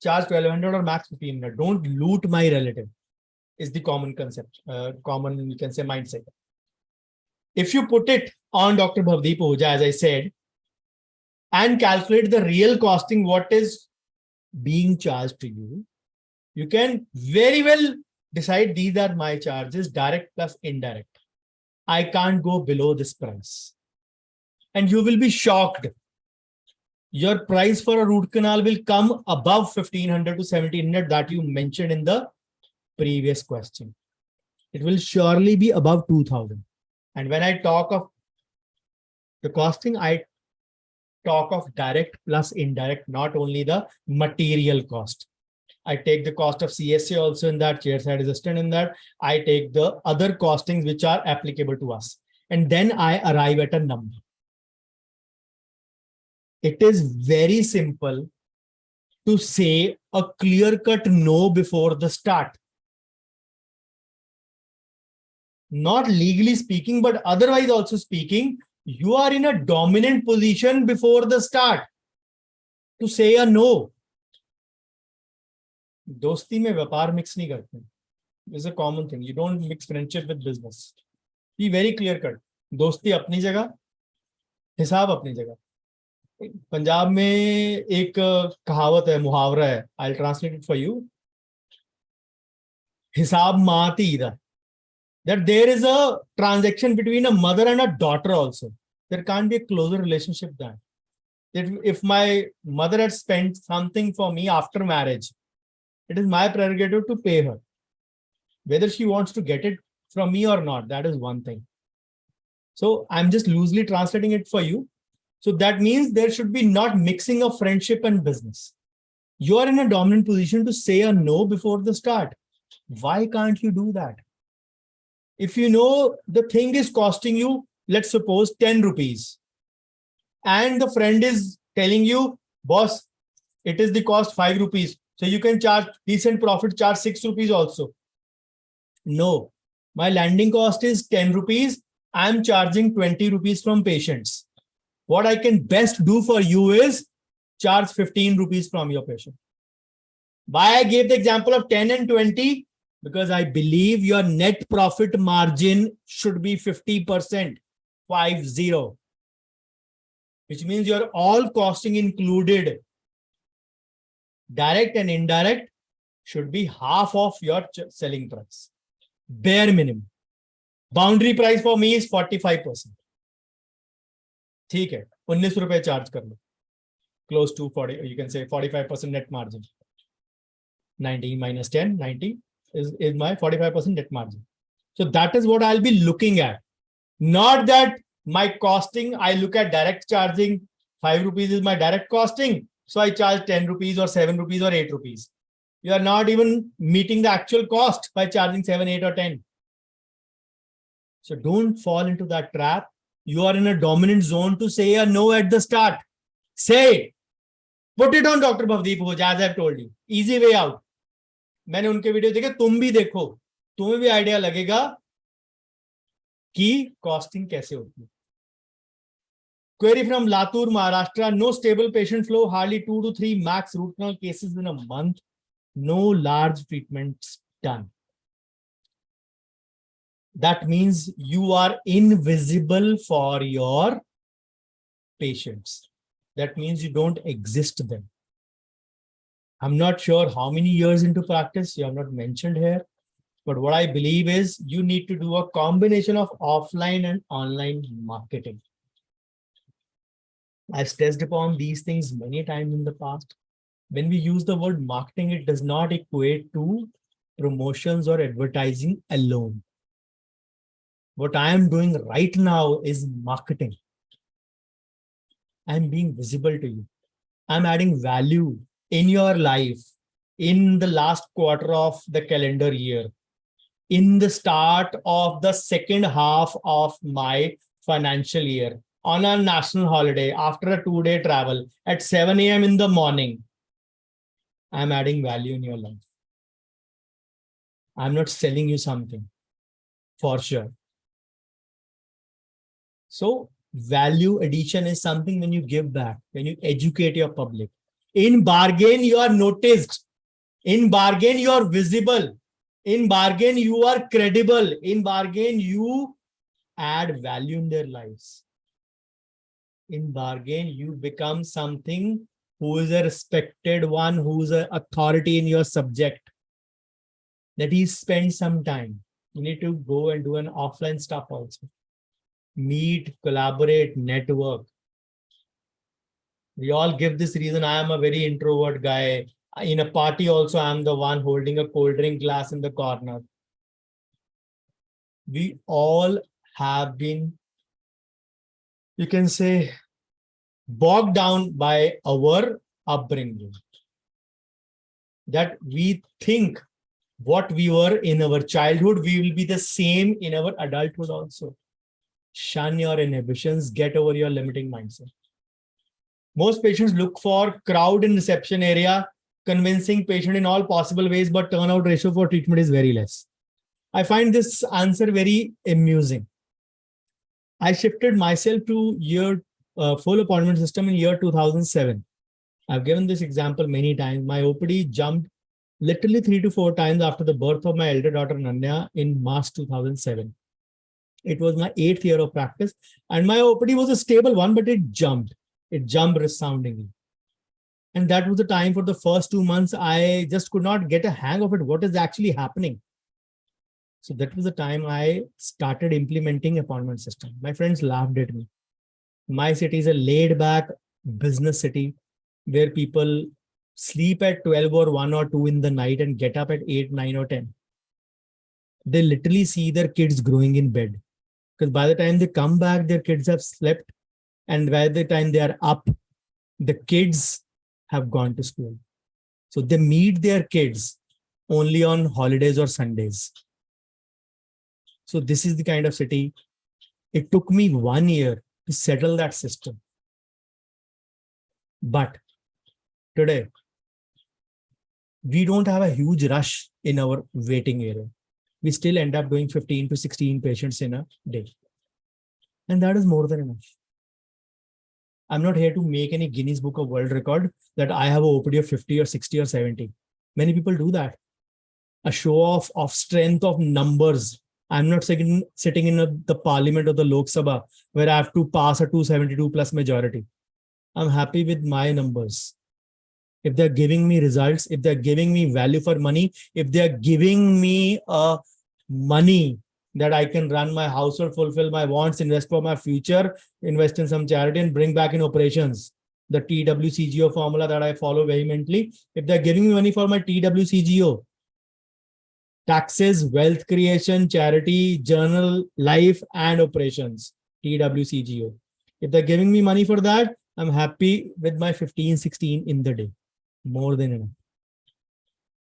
charge 1,200 or max 1,500. Don't loot my relative is the common concept, common, you can say, mindset. If you put it on Dr. Bhavdeep Ahuja, as I said, and calculate the real costing, what is being charged to you, you can very well decide these are my charges, direct plus indirect. I can't go below this price. And you will be shocked. Your price for a root canal will come above 1,500 to 1,700 that you mentioned in the previous question. It will surely be above 2,000. And when I talk of the costing, I talk of direct plus indirect, not only the material cost. I take the cost of CSA also in that, chairside assistant in that. I take the other costings which are applicable to us. And then I arrive at a number. It is very simple to say a clear-cut no before the start. Not legally speaking, but otherwise also speaking, you are in a dominant position before the start to say a no. दोस्ती में व्यापार mix नहीं करते. It's a common thing. You don't mix friendship with business. Be very clear cut. दोस्ती अपनी जगह, हिसाब अपनी जगह. पंजाब में एक कहावत है, मुहावरा है. I'll translate it for you. हिसाब माती इधर. That there is a transaction between a mother and a daughter also. There can't be a closer relationship than that. If my mother had spent something for me after marriage, it is my prerogative to pay her. Whether she wants to get it from me or not, that is one thing. So I'm just loosely translating it for you. So that means there should be not mixing of friendship and business. You are in a dominant position to say a no before the start. Why can't you do that? If you know the thing is costing you, let's suppose 10 rupees, and the friend is telling you, boss, it is the cost 5 rupees. So you can charge decent profit, charge 6 rupees also. No, my landing cost is 10 rupees. I'm charging 20 rupees from patients. What I can best do for you is charge 15 rupees from your patient. Why I gave the example of 10 and 20? Because I believe your net profit margin should be 50%, 50. Which means your all costing included, direct and indirect, should be half of your selling price. Bare minimum. Boundary price for me is 45%. ठीक है, 19 रुपए charge कर लो. Close to 40, you can say 45% net margin. 90 minus 10, 90 is my 45% net margin. So that is what I'll be looking at. Not that my costing, I look at direct charging, 5 rupees is my direct costing. So I charge 10 rupees or 7 rupees or 8 rupees. You are not even meeting the actual cost by charging 7, 8 or 10. So don't fall into that trap. You are in a dominant zone to say a no at the start. Say it. Put it on Dr. Bhavdeep Ahuja, as I've told you. Easy way out. मैंने उनके video देखे, तुम भी देखो, तुम्हें भी idea लगेगा कि कॉस्टिंग कैसे होती है. Query from Latur, Maharashtra. No stable patient flow, hardly 2 to 3 max root canal cases in a month. No large treatments done. That means you are invisible for your patients. That means you don't exist them. I'm not sure how many years into practice, you have not mentioned here. But what I believe is you need to do a combination of offline and online marketing. I've stressed upon these things many times in the past. When we use the word marketing, it does not equate to promotions or advertising alone. What I am doing right now is marketing. I'm being visible to you. I'm adding value in your life in the last quarter of the calendar year, in the start of the second half of my financial year, on a national holiday, after a 2-day travel at 7 a.m. in the morning. I'm adding value in your life. I'm not selling you something, for sure. So value addition is something when you give back, when you educate your public. In bargain, you are noticed. In bargain, you are visible. In bargain, you are credible. In bargain, you add value in their lives. In bargain, you become something who is a respected one, who is an authority in your subject. That he spends some time. You need to go and do an offline stuff also. Meet, collaborate, network. We all give this reason. I am a very introvert guy. In a party also, I'm the one holding a cold drink glass in the corner. We all have been, you can say, bogged down by our upbringing. That we think what we were in our childhood, we will be the same in our adulthood also. Shun your inhibitions, get over your limiting mindset. Most patients look for crowd in reception area, convincing patient in all possible ways, but turnout ratio for treatment is very less. I find this answer very amusing. I shifted myself to full appointment system in year 2007. I've given this example many times. My OPD jumped literally 3 to 4 times after the birth of my elder daughter Nanya in March 2007. It was my 8th year of practice, and my OPD was a stable one, but it jumped. It jumped resoundingly. And that was the time for the first 2 months, I just could not get a hang of it. What is actually happening? So that was the time I started implementing appointment system. My friends laughed at me. My city is a laid back business city where people sleep at 12 or 1 or 2 in the night and get up at 8, 9 or 10. They literally see their kids growing in bed. Because by the time they come back, their kids have slept. And by the time they are up, the kids have gone to school. So they meet their kids only on holidays or Sundays. So this is the kind of city. It took me 1 year to settle that system. But today, we don't have a huge rush in our waiting area. We still end up doing 15 to 16 patients in a day. And that is more than enough. I'm not here to make any Guinness Book of World Record that I have an OPD of 50 or 60 or 70. Many people do that. A show off of strength of numbers. I'm not sitting in the parliament or the Lok Sabha where I have to pass a 272 plus majority. I'm happy with my numbers. If they're giving me results, if they're giving me value for money, if they're giving me money that I can run my household, fulfill my wants, invest for my future, invest in some charity and bring back in operations. The TWCGO formula that I follow vehemently. If they're giving me money for my TWCGO, taxes, wealth creation, charity, journal, life, and operations, TWCGO. If they're giving me money for that, I'm happy with my 15, 16 in the day. More than enough.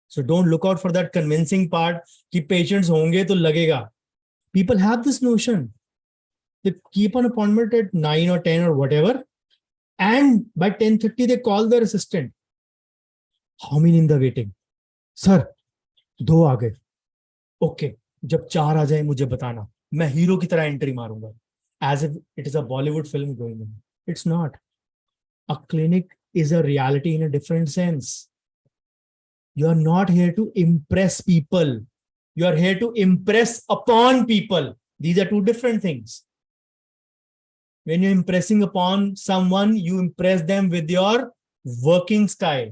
So don't look out for that convincing part. Ki patients honge to lagega. People have this notion. They keep an appointment at 9 or 10 or whatever. And by 10:30, they call their assistant. How many in the waiting? Sir, 2 aa gaye. Okay. जब 4 आ जाए मुझे बताना. मैं hero की तरह entry मारूंगा. As if it is a Bollywood film going on. It's not. A clinic is a reality in a different sense. You are not here to impress people. You are here to impress upon people. These are two different things. When you're impressing upon someone, you impress them with your working style,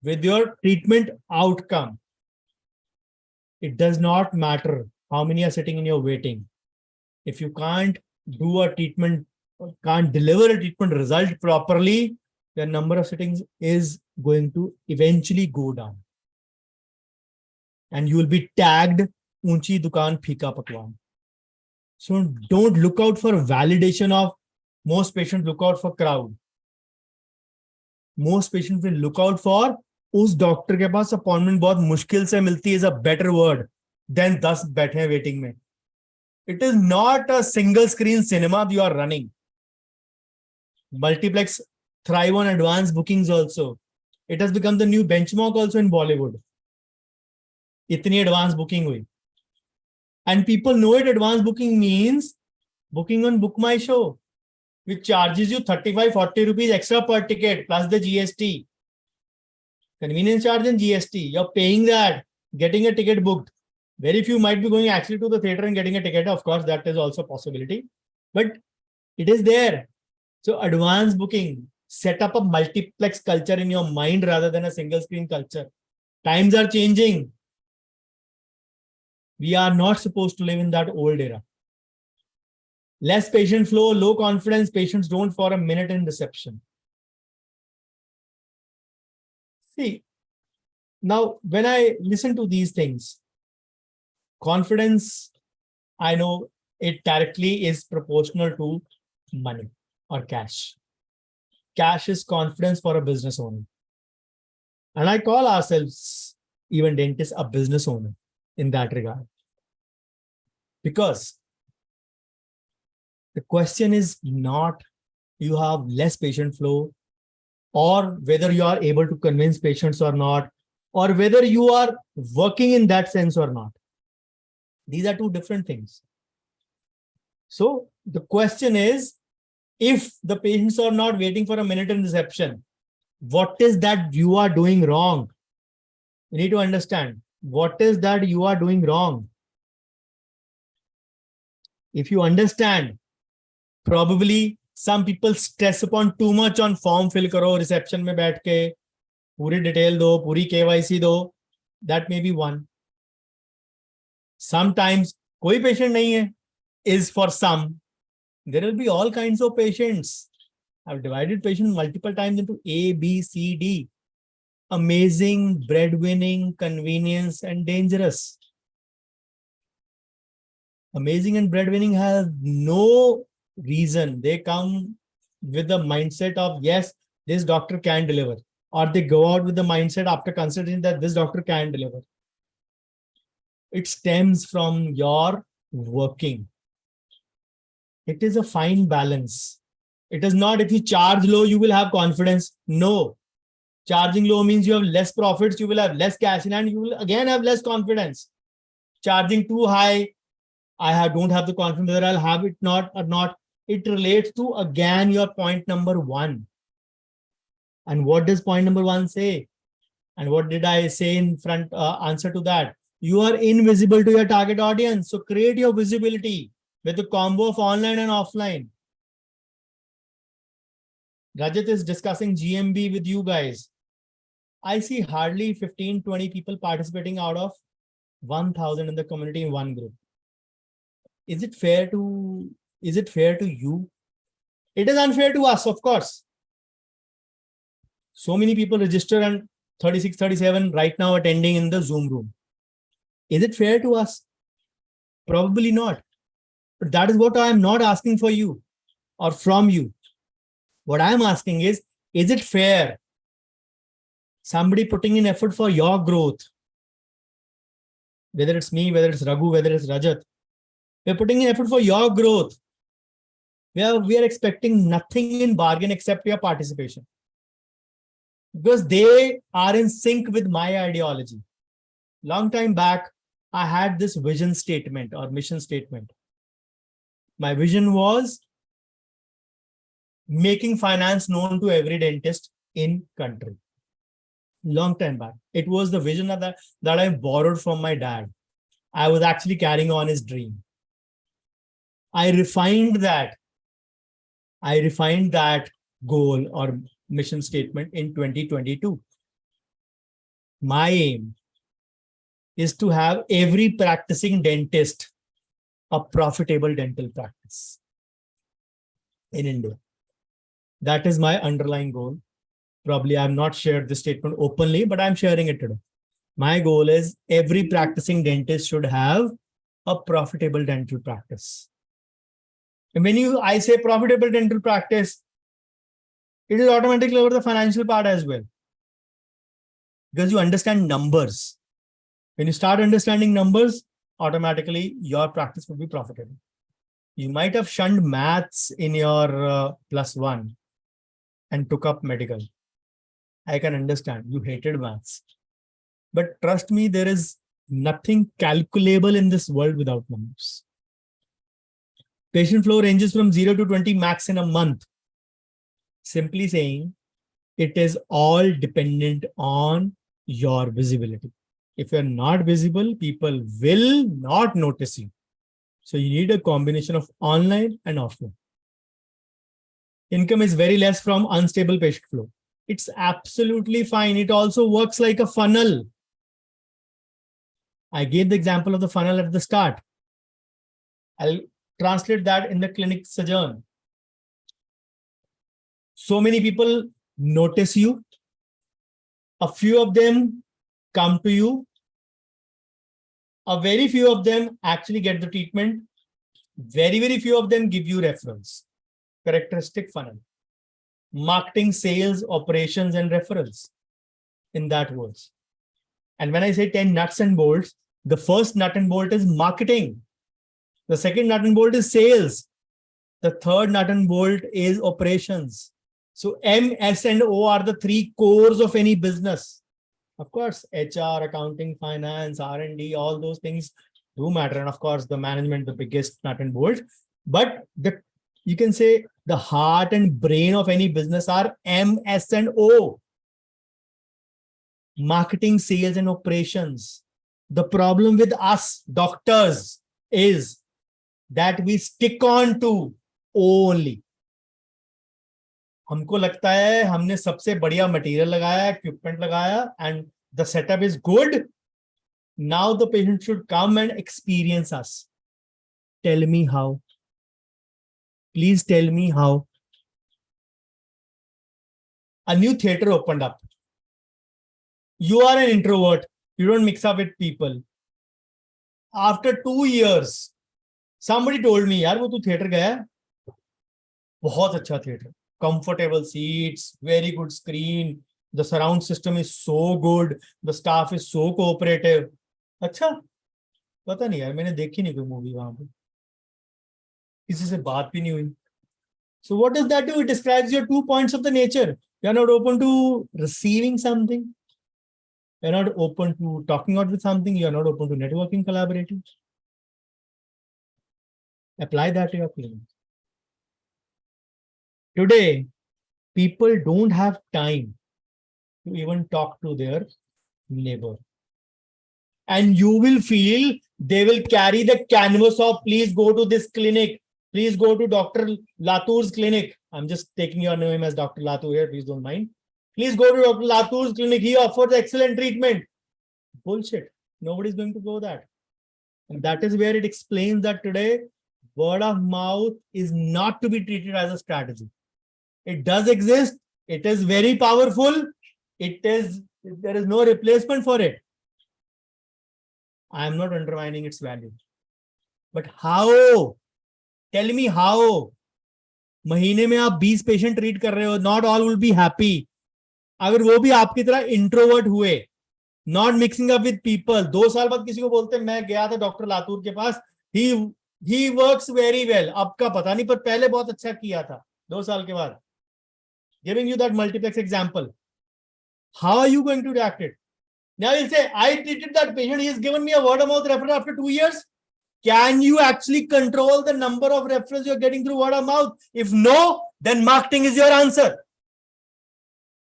with your treatment outcome. It does not matter how many are sitting in your waiting. If you can't do a treatment, can't deliver a treatment result properly, the number of sittings is going to eventually go down. And you will be tagged Unchi Dukan Phika Pakwan. So don't look out for validation of most patients look out for crowd. Most patients will look out for उस doctor के पास appointment बहुत मुश्किल से मिलती है, is a better word than 10 बैठे हैं waiting में. It is not a single screen cinema you are running. Multiplex thrive on advanced bookings also. It has become the new benchmark also in Bollywood. इतनी advanced booking हुई. And people know it. Advanced booking means booking on Book My Show, which charges you 35-40 rupees extra per ticket plus the GST. Convenience charge and GST. You're paying that, getting a ticket booked. Very few might be going actually to the theater and getting a ticket. Of course, that is also a possibility. But it is there. So advanced booking, set up a multiplex culture in your mind rather than a single screen culture. Times are changing. We are not supposed to live in that old era. Less patient flow, low confidence, patients don't for a minute in reception. See, now when I listen to these things, confidence, I know it directly is proportional to money or cash. Cash is confidence for a business owner. And I call ourselves, even dentists, a business owner in that regard. Because the question is not you have less patient flow or whether you are able to convince patients or not, or whether you are working in that sense or not. These are two different things. So the question is, if the patients are not waiting for a minute in reception, what is that you are doing wrong? You need to understand what is that you are doing wrong. If you understand, probably some people stress upon too much on form fill karo, reception mein baith ke, puri detail do, puri KYC do. That may be one. Sometimes koi patient nahi hai is for some. There will be all kinds of patients. I've divided patients multiple times into A, B, C, D. Amazing, breadwinning, convenience, and dangerous. Amazing and breadwinning have no reason. They come with the mindset of, yes, this doctor can deliver. Or they go out with the mindset after considering that this doctor can deliver. It stems from your working. It is a fine balance. It is not if you charge low, you will have confidence. No. Charging low means you have less profits, you will have less cash in hand, you will again have less confidence. Charging too high, don't have the confidence whether I'll have it not or not. It relates to, again, your point number one. And what does point number one say? And what did I say in front answer to that? You are invisible to your target audience. So create your visibility with a combo of online and offline. Rajat is discussing GMB with you guys. I see hardly 15-20 people participating out of 1,000 in the community in one group. Is it fair to you? It is unfair to us, of course. So many people register and 36, 37 right now attending in the Zoom room. Is it fair to us? Probably not. But that is what I am not asking for you or from you. What I am asking is it fair? Somebody putting in effort for your growth, whether it's me, whether it's Raghu, whether it's Rajat, we're putting in effort for your growth. We are expecting nothing in bargain except your participation. Because they are in sync with my ideology. Long time back, I had this vision statement or mission statement. My vision was making finance known to every dentist in country. Long time back. It was the vision that I borrowed from my dad. I was actually carrying on his dream. I refined that goal or mission statement in 2022. My aim is to have every practicing dentist a profitable dental practice in India. That is my underlying goal. Probably I've not shared this statement openly, but I'm sharing it today. My goal is every practicing dentist should have a profitable dental practice. And when I say profitable dental practice, it is automatically over the financial part as well. Because you understand numbers. When you start understanding numbers, automatically your practice will be profitable. You might have shunned maths in your +1 and took up medical. I can understand you hated maths. But trust me, there is nothing calculable in this world without numbers. Patient flow ranges from 0 to 20 max in a month. Simply saying, it is all dependent on your visibility. If you're not visible, people will not notice you. So you need a combination of online and offline. Income is very less from unstable patient flow. It's absolutely fine. It also works like a funnel. I gave the example of the funnel at the start. I'll translate that in the clinic sojourn. So many people notice you. A few of them come to you. A very few of them actually get the treatment. Very, very few of them give you referrals. Characteristic funnel. Marketing, sales, operations, and referrals in that words. And when I say 10 nuts and bolts, the first nut and bolt is marketing. The second nut and bolt is sales. The third nut and bolt is operations. So M, S, and O are the three cores of any business. Of course, HR, accounting, finance, R&D, all those things do matter. And of course, the management, the biggest nut and bolt. But you can say the heart and brain of any business are M, S, and O. Marketing, sales, and operations. The problem with us doctors is that we stick on to O only. हमको लगता है हमने सबसे बढ़िया material लगाया, equipment लगाया, and the setup is good. Now the patient should come and experience us. Tell me how. Please tell me how. A new theater opened up. You are an introvert. You don't mix up with people. After 2 years, somebody told me, यार वो तू theater गया? बहुत अच्छा theater. Comfortable seats, very good screen. The surround system is so good. The staff is so cooperative. अच्छा, पता नहीं यार, मैंने देखी नहीं कोई मूवी वहां पे. किसी से बात भी नहीं हुई. So what does that do? It describes your 2 points of the nature. You're not open to receiving something. You're not open to talking out with something. You're not open to networking, collaborating. Apply that to your client. Today, people don't have time to even talk to their neighbor. And you will feel they will carry the canvas of, please go to this clinic. Please go to Dr. Latour's clinic. I'm just taking your name as Dr. Latour here. Please don't mind. Please go to Dr. Latour's clinic. He offers excellent treatment. Bullshit. Nobody's going to go that. And that is where it explains that today, word of mouth is not to be treated as a strategy. It does exist. It is very powerful. There is no replacement for it. I am not undermining its value. But how? Tell me how. महीने में आप 20 patient treat कर रहे हो. Not all will be happy. अगर वो भी आपकी तरह इंट्रोवर्ट हुए, not mixing up with people, 2 साल बाद किसी को बोलते हैं मैं गया था डॉक्टर लातूर के पास, he works very well. अब का पता नहीं, पर पहले बहुत अच्छा किया था 2 साल के बाद. Giving you that multiplex example. How are you going to react it? Now you'll say, I treated that patient. He has given me a word of mouth referral after 2 years. Can you actually control the number of referrals you're getting through word of mouth? If no, then marketing is your answer.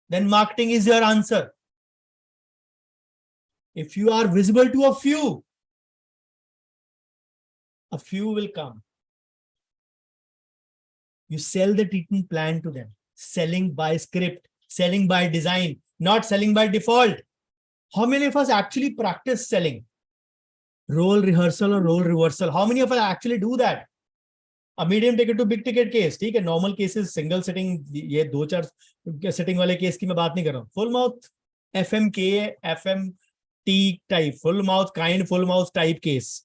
Then marketing is your answer. If you are visible to a few will come. You sell the treatment plan to them. Selling by script, selling by design, not selling by default. How many of us actually practice selling? Role rehearsal or role reversal. How many of us actually do that? A medium ticket to big ticket case. ठीक है, normal cases, single sitting, ये 2-4 sitting वाले case की मैं बात नहीं कर रहा हूँ. Full mouth, FMK, FMT type, full mouth kind, full mouth type case.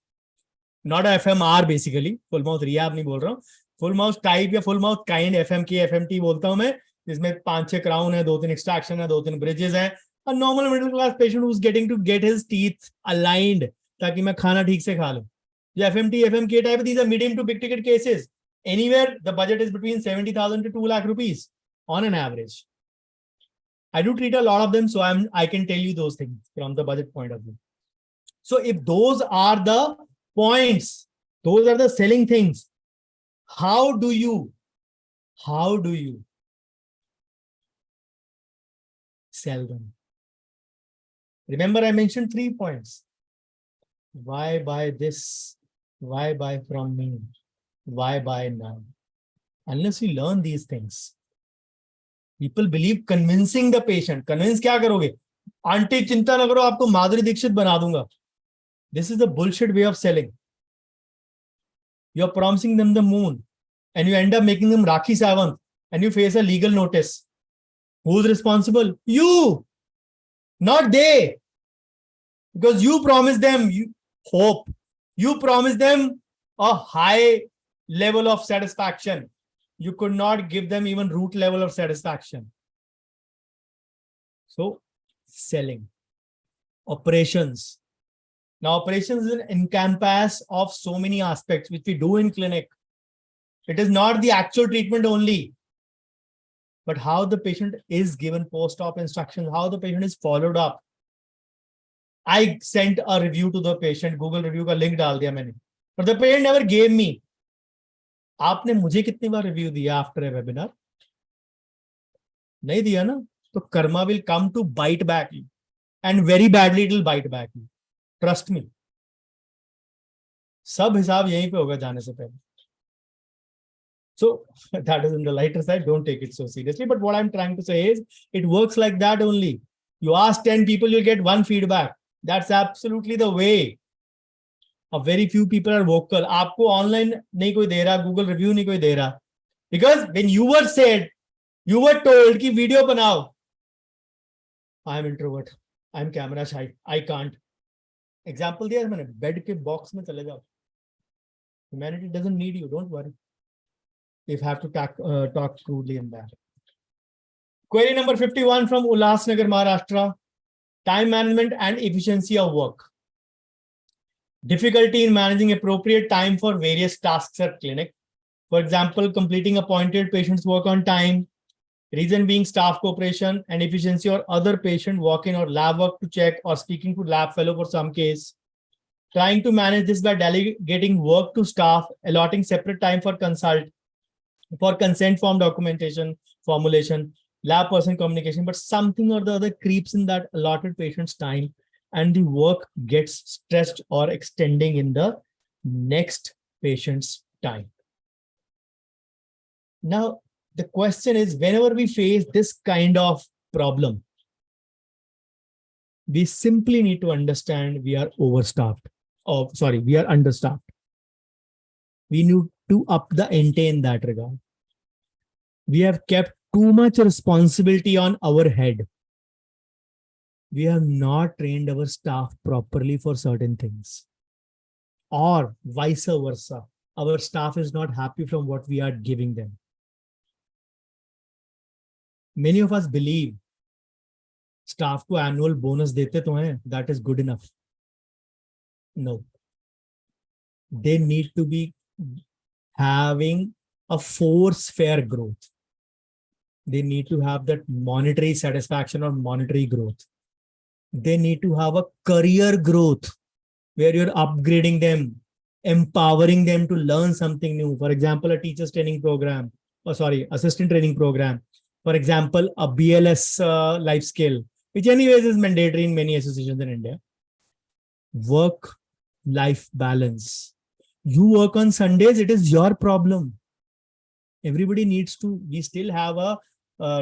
Not a FMR basically. Full mouth rehab नहीं बोल रहा हूँ. फुल माउथ टाइप या फुल माउथ काइंड FMT बोलता हूं मैं, जिसमें 5-6 क्राउन है, 2-3 एक्सट्रैक्शन है, 2-3 ब्रिजेस है. A normal middle class patient who's getting to get his teeth aligned ताकि मैं खाना ठीक से खा लूं. जो FMK type, these are medium to big ticket cases. Anywhere the budget is between 70,000 to 2 lakh rupees on an average. I do treat a lot of them, so I can tell you those things from the budget point of view. So if those are the points, those are the selling things, how do you sell them? Remember, I mentioned 3 points. Why buy this? Why buy from me? Why buy now? Unless you learn these things, people believe convincing the patient. Convince क्या करोगे? Aunty चिंता न करो, आपको माधुरी दीक्षित बना दूंगा. This is the bullshit way of selling. You're promising them the moon and you end up making them Rakhi Sawant and you face a legal notice. Who's responsible? You, not they. Because you promised them hope. You promised them a high level of satisfaction. You could not give them even root level of satisfaction. So, selling. Operations. Now, operations is an encompass of so many aspects which we do in clinic. It is not the actual treatment only, but how the patient is given post-op instructions, how the patient is followed up. I sent a review to the patient, Google review का link डाल दिया मैंने, but the patient never gave me. आपने मुझे कितनी बार review दिया after a webinar? नहीं दिया ना? तो karma will come to bite back you, and very badly it will bite back you. Trust me. सब हिसाब यहीं पे होगा जाने से पहले. So that is on the lighter side. Don't take it so seriously. But what I'm trying to say is, it works like that only. You ask 10 people, you'll get 1 feedback. That's absolutely the way. A very few people are vocal. आपको online नहीं कोई दे रहा, Google review नहीं कोई दे रहा. Because when you were said, you were told कि video बनाओ. I'm introvert. I'm camera shy. I can't. Example दिया मैंने, bed के box में चले जाओ. Humanity doesn't need you. Don't worry. If have to talk crudely in that. Query number 51 from Ulhasnagar, Maharashtra. Time management and efficiency of work. Difficulty in managing appropriate time for various tasks at clinic. For example, completing appointed patients' work on time. Reason being staff cooperation and efficiency or other patient walk-in or lab work to check or speaking to lab fellow for some case. Trying to manage this by delegating work to staff, allotting separate time for consent form documentation, formulation, lab person communication, but something or the other creeps in that allotted patient's time and the work gets stretched or extending in the next patient's time. Now, the question is, whenever we face this kind of problem, we simply need to understand we are overstaffed. We are understaffed. We need to up the ante in that regard. We have kept too much responsibility on our head. We have not trained our staff properly for certain things. Or vice versa. Our staff is not happy from what we are giving them. Many of us believe staff को annual bonus देते तो हैं, that is good enough. No. They need to be having a force fair growth. They need to have that monetary satisfaction or monetary growth. They need to have a career growth where you're upgrading them, empowering them to learn something new. For example, a teacher's training program, assistant training program. For example, a BLS life skill, which anyways is mandatory in many associations in India. Work-life balance. You work on Sundays, it is your problem. Everybody needs to, we still have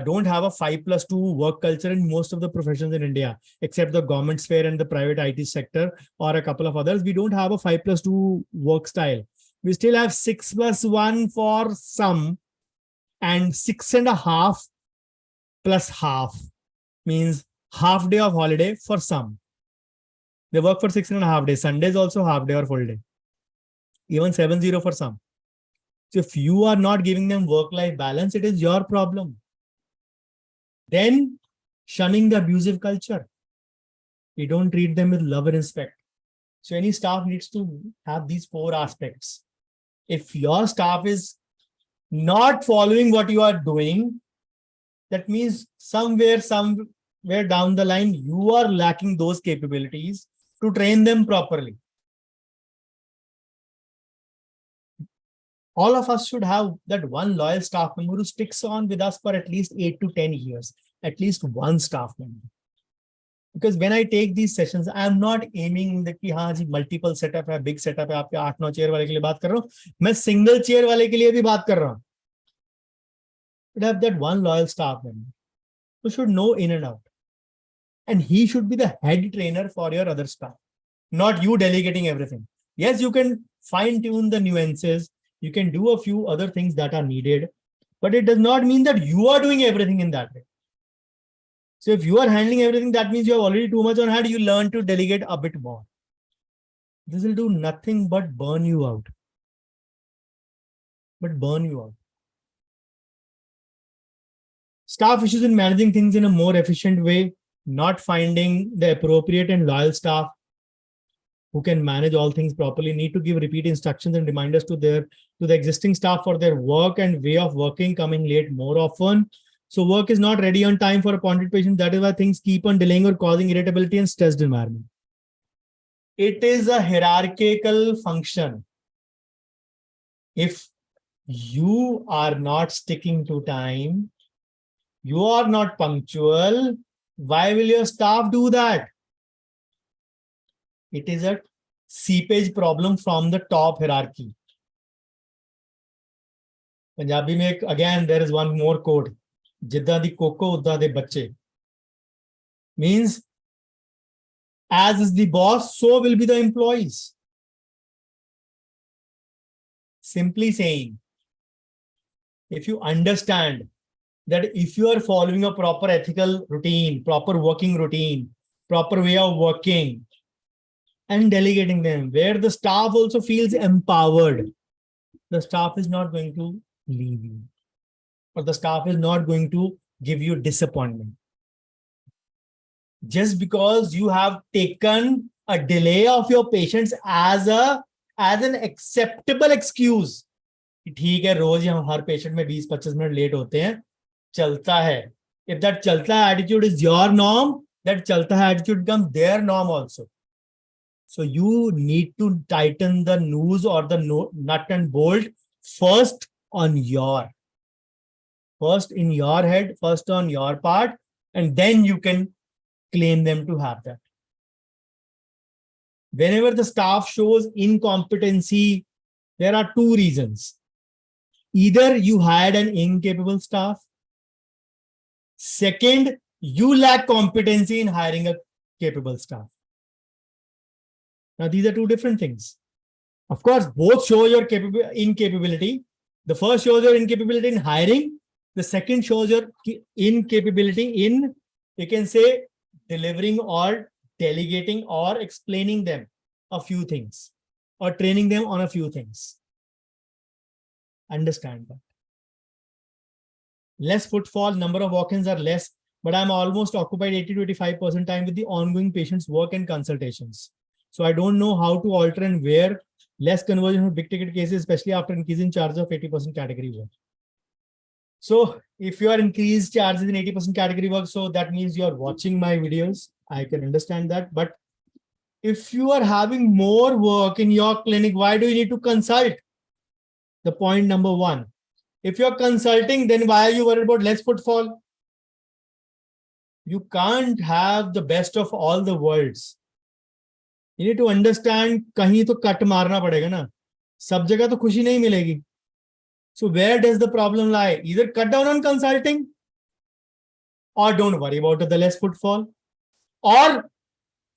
don't have a 5+2 work culture in most of the professions in India, except the government sphere and the private IT sector or a couple of others. We don't have a 5+2 work style. We still have 6+1 for some and 6.5 plus half, means half day of holiday for some. They work for 6.5 days. Sundays also half day or full day. Even 7-0 for some. So if you are not giving them work-life balance, it is your problem. Then shunning the abusive culture. We don't treat them with love and respect. So any staff needs to have these 4 aspects. If your staff is not following what you are doing, that means somewhere down the line, you are lacking those capabilities to train them properly. All of us should have that one loyal staff member who sticks on with us for at least 8 to 10 years, at least one staff member. Because when I take these sessions, I am not aiming that कि हाँ जी multiple setup है, big setup है, आपके 8-9 chair वाले के लिए बात कर रहा हूँ, मैं single chair वाले के लिए भी बात कर रहा हूँ. You have that one loyal staff member who should know in and out. And he should be the head trainer for your other staff, not you delegating everything. Yes, you can fine tune the nuances. You can do a few other things that are needed, but it does not mean that you are doing everything in that way. So if you are handling everything, that means you have already too much on hand. You learn to delegate a bit more. This will do nothing but burn you out. Staff issues in managing things in a more efficient way, not finding the appropriate and loyal staff who can manage all things properly, need to give repeat instructions and reminders to the existing staff for their work and way of working, coming late more often. So work is not ready on time for appointed patients. That is why things keep on delaying or causing irritability and stressed environment. It is a hierarchical function. If you are not sticking to time, you are not punctual, why will your staff do that? It is a seepage problem from the top hierarchy. Punjabi mein, again, there is one more quote. Jidda di koko, udda de bacche. Means, as is the boss, so will be the employees. Simply saying, if you understand that if you are following a proper ethical routine, proper working routine, proper way of working, and delegating them, where the staff also feels empowered, the staff is not going to leave you, or the staff is not going to give you disappointment. Just because you have taken a delay of your patients as an acceptable excuse. ठीक है, रोज हम हर patient में 20-25 minute late होते हैं, चलता है. If that चलता है attitude is your norm, that चलता है attitude becomes their norm also. So you need to tighten the noose or the nut and bolt first in your head, first on your part, and then you can claim them to have that. Whenever the staff shows incompetency, there are 2 reasons. Either you hired an incapable staff. Second, you lack competency in hiring a capable staff. Now, these are 2 different things. Of course, both show your incapability. The first shows your incapability in hiring. The second shows your incapability in, you can say, delivering or delegating or explaining them a few things or training them on a few things. Understand that. Less footfall, number of walk-ins are less, but I'm almost occupied 80 to 85% time with the ongoing patient's work and consultations. So I don't know how to alter and where less conversion of big ticket cases, especially after increasing charges of 80% category work. So if you are increased charges in 80% category work, so that means you are watching my videos. I can understand that. But if you are having more work in your clinic, why do you need to consult? The point number 1. If you're consulting, then why are you worried about less footfall? You can't have the best of all the worlds. You need to understand, kahin to cut marna padega na. Sab jagah to khushi nahi milegi. So where does the problem lie? Either cut down on consulting, or don't worry about the less footfall, or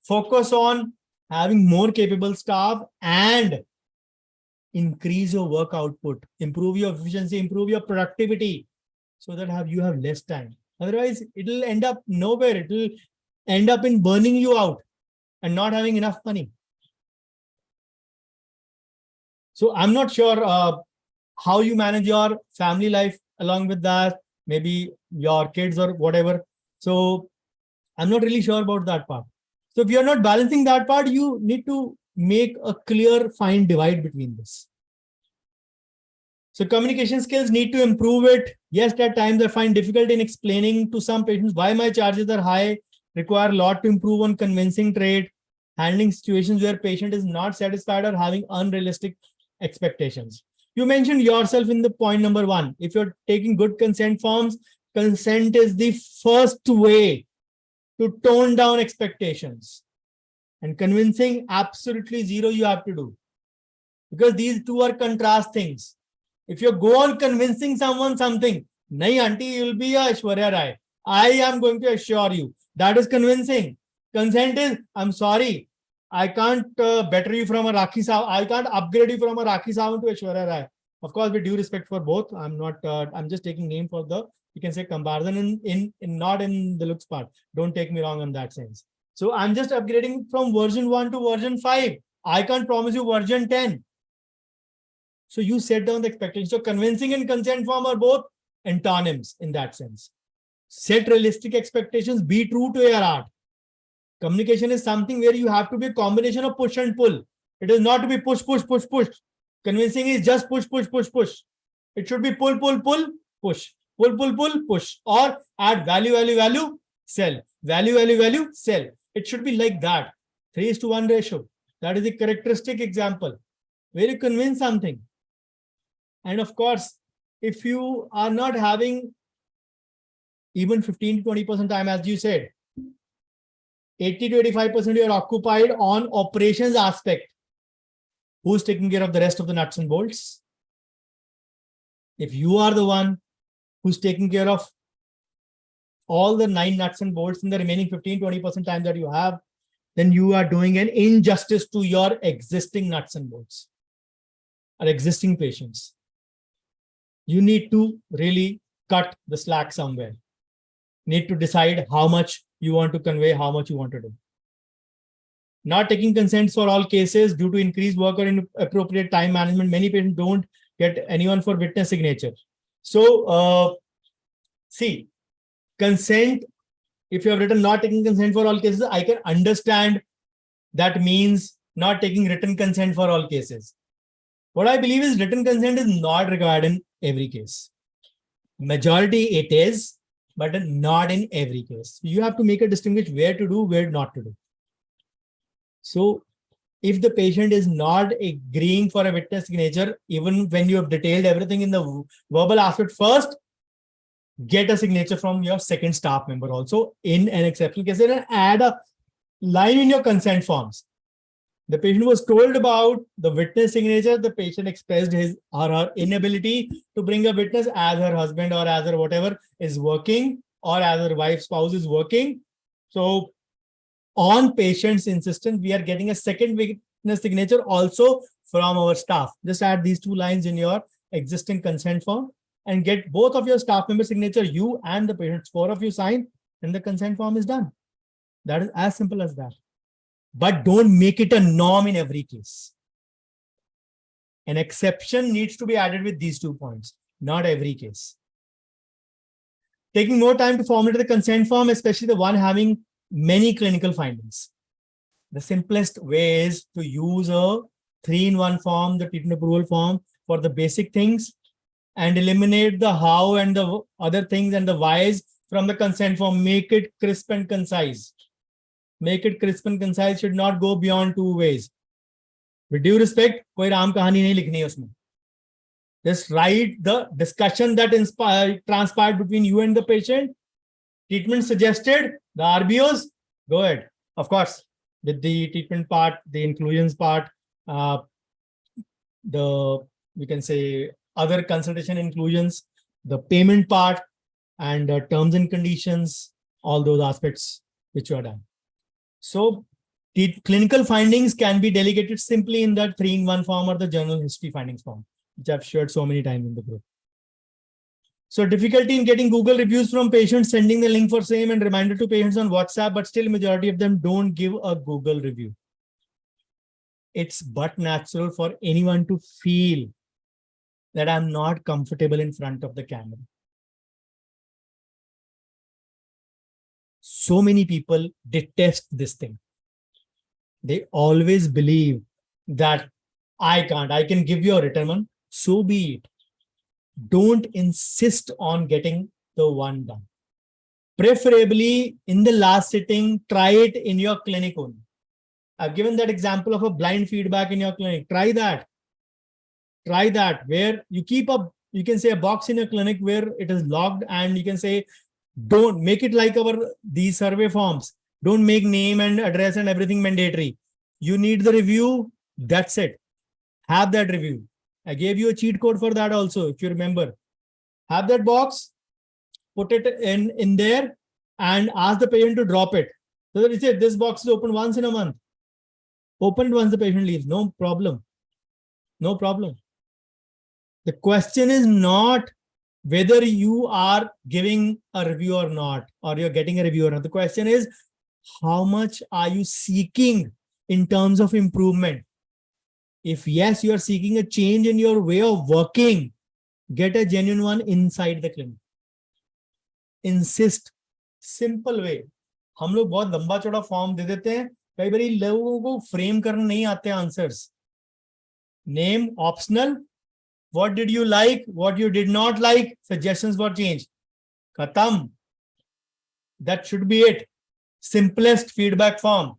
focus on having more capable staff and increase your work output, improve your efficiency, improve your productivity, so that you have less time. Otherwise, it will end up nowhere. It will end up in burning you out and not having enough money. So I'm not sure how you manage your family life along with that, maybe your kids or whatever. So I'm not really sure about that part. So if you're not balancing that part, you need to make a clear, fine divide between this. So communication skills need to improve it. Yes, at times I find difficulty in explaining to some patients why my charges are high, require a lot to improve on convincing trait, handling situations where patient is not satisfied or having unrealistic expectations. You mentioned yourself in the point number 1. If you're taking good consent forms, consent is the first way to tone down expectations. And convincing, absolutely zero you have to do. Because these two are contrast things. If you go on convincing someone something, nahi auntie, you'll be a Aishwarya Rai. I am going to assure you. That is convincing. Consent is, I'm sorry, I can't better you from a Rakhi Sawant. I can't upgrade you from a Rakhi Sawant to Aishwarya Rai. Of course, with due respect for both, I'm not. I'm just taking name for the, you can say, comparison in not in the looks part. Don't take me wrong in that sense. So I'm just upgrading from version 1 to version 5. I can't promise you version 10. So you set down the expectation. So convincing and consent form are both antonyms in that sense. Set realistic expectations. Be true to your art. Communication is something where you have to be a combination of push and pull. It is not to be push, push, push, push. Convincing is just push, push, push, push. It should be pull, pull, pull, push. Pull, pull, pull, push. Or add value, value, value, sell. Value, value, value, sell. It should be like that. 3:1 ratio. That is the characteristic example where you convince something. And of course, if you are not having even 15 to 20% time, as you said, 80 to 85% you are occupied on operations aspect. Who's taking care of the rest of the nuts and bolts? If you are the one who's taking care of all the 9 nuts and bolts in the remaining 15-20% time that you have, then you are doing an injustice to your existing nuts and bolts or existing patients. You need to really cut the slack somewhere. Need to decide how much you want to convey, how much you want to do. Not taking consents for all cases due to increased work or inappropriate time management. Many patients don't get anyone for witness signature. So, see, consent, if you have written not taking consent for all cases, I can understand that means not taking written consent for all cases. What I believe is written consent is not required in every case. Majority it is, but not in every case. You have to make a distinction where to do, where not to do. So if the patient is not agreeing for a witness signature, even when you have detailed everything in the verbal aspect first, get a signature from your second staff member also in an exceptional case, and add a line in your consent forms. The patient was told about the witness signature. The patient expressed his or her inability to bring a witness as her husband or as her whatever is working, or as her wife, spouse is working. So on patient's insistence, we are getting a second witness signature also from our staff. Just add these 2 lines in your existing consent form and get both of your staff member signature, you and the patient's 4 of you sign, and the consent form is done. That is as simple as that. But don't make it a norm in every case. An exception needs to be added with these 2 points, not every case. Taking more time to formulate the consent form, especially the one having many clinical findings. The simplest way is to use a 3-in-1 form, the treatment approval form for the basic things, and eliminate the how and the other things and the whys from the consent form. Make it crisp and concise. Make it crisp and concise, should not go beyond 2 ways. With due respect, koi raam kahani nahi likhni hai usme. Just write the discussion that transpired between you and the patient. Treatment suggested, the RBOs, go ahead. Of course, with the treatment part, the inclusions part, we can say other consultation inclusions, the payment part, and terms and conditions, all those aspects which you are done. So the clinical findings can be delegated simply in that 3-in-1 form or the journal history findings form, which I've shared so many times in the group. So difficulty in getting Google reviews from patients, sending the link for same and reminder to patients on WhatsApp, but still majority of them don't give a Google review. It's but natural for anyone to feel that I'm not comfortable in front of the camera. So many people detest this thing. They always believe that I can give you a written one. So be it. Don't insist on getting the one done. Preferably in the last sitting, try it in your clinic only. I've given that example of a blind feedback in your clinic. Try that. Try that, where you keep up, you can say a box in your clinic where it is logged, and you can say, don't make it like these survey forms. Don't make name and address and everything mandatory. You need the review. That's it. Have that review. I gave you a cheat code for that also, if you remember. Have that box, put it in there, and ask the patient to drop it. So that you say this box is open once in a month. Open it once the patient leaves. No problem. No problem. The question is not whether you are giving a review or not, or you're getting a review or not. The question is, how much are you seeking in terms of improvement? If yes, you are seeking a change in your way of working, get a genuine one inside the clinic. Insist. Simple way. हम लोग बहुत लंबा चौड़ा form दे देते हैं, कई बार लोगों को फ्रेम करने नहीं आते answers. Name optional. What did you like? What you did not like? Suggestions for change. Khatam. That should be it. Simplest feedback form.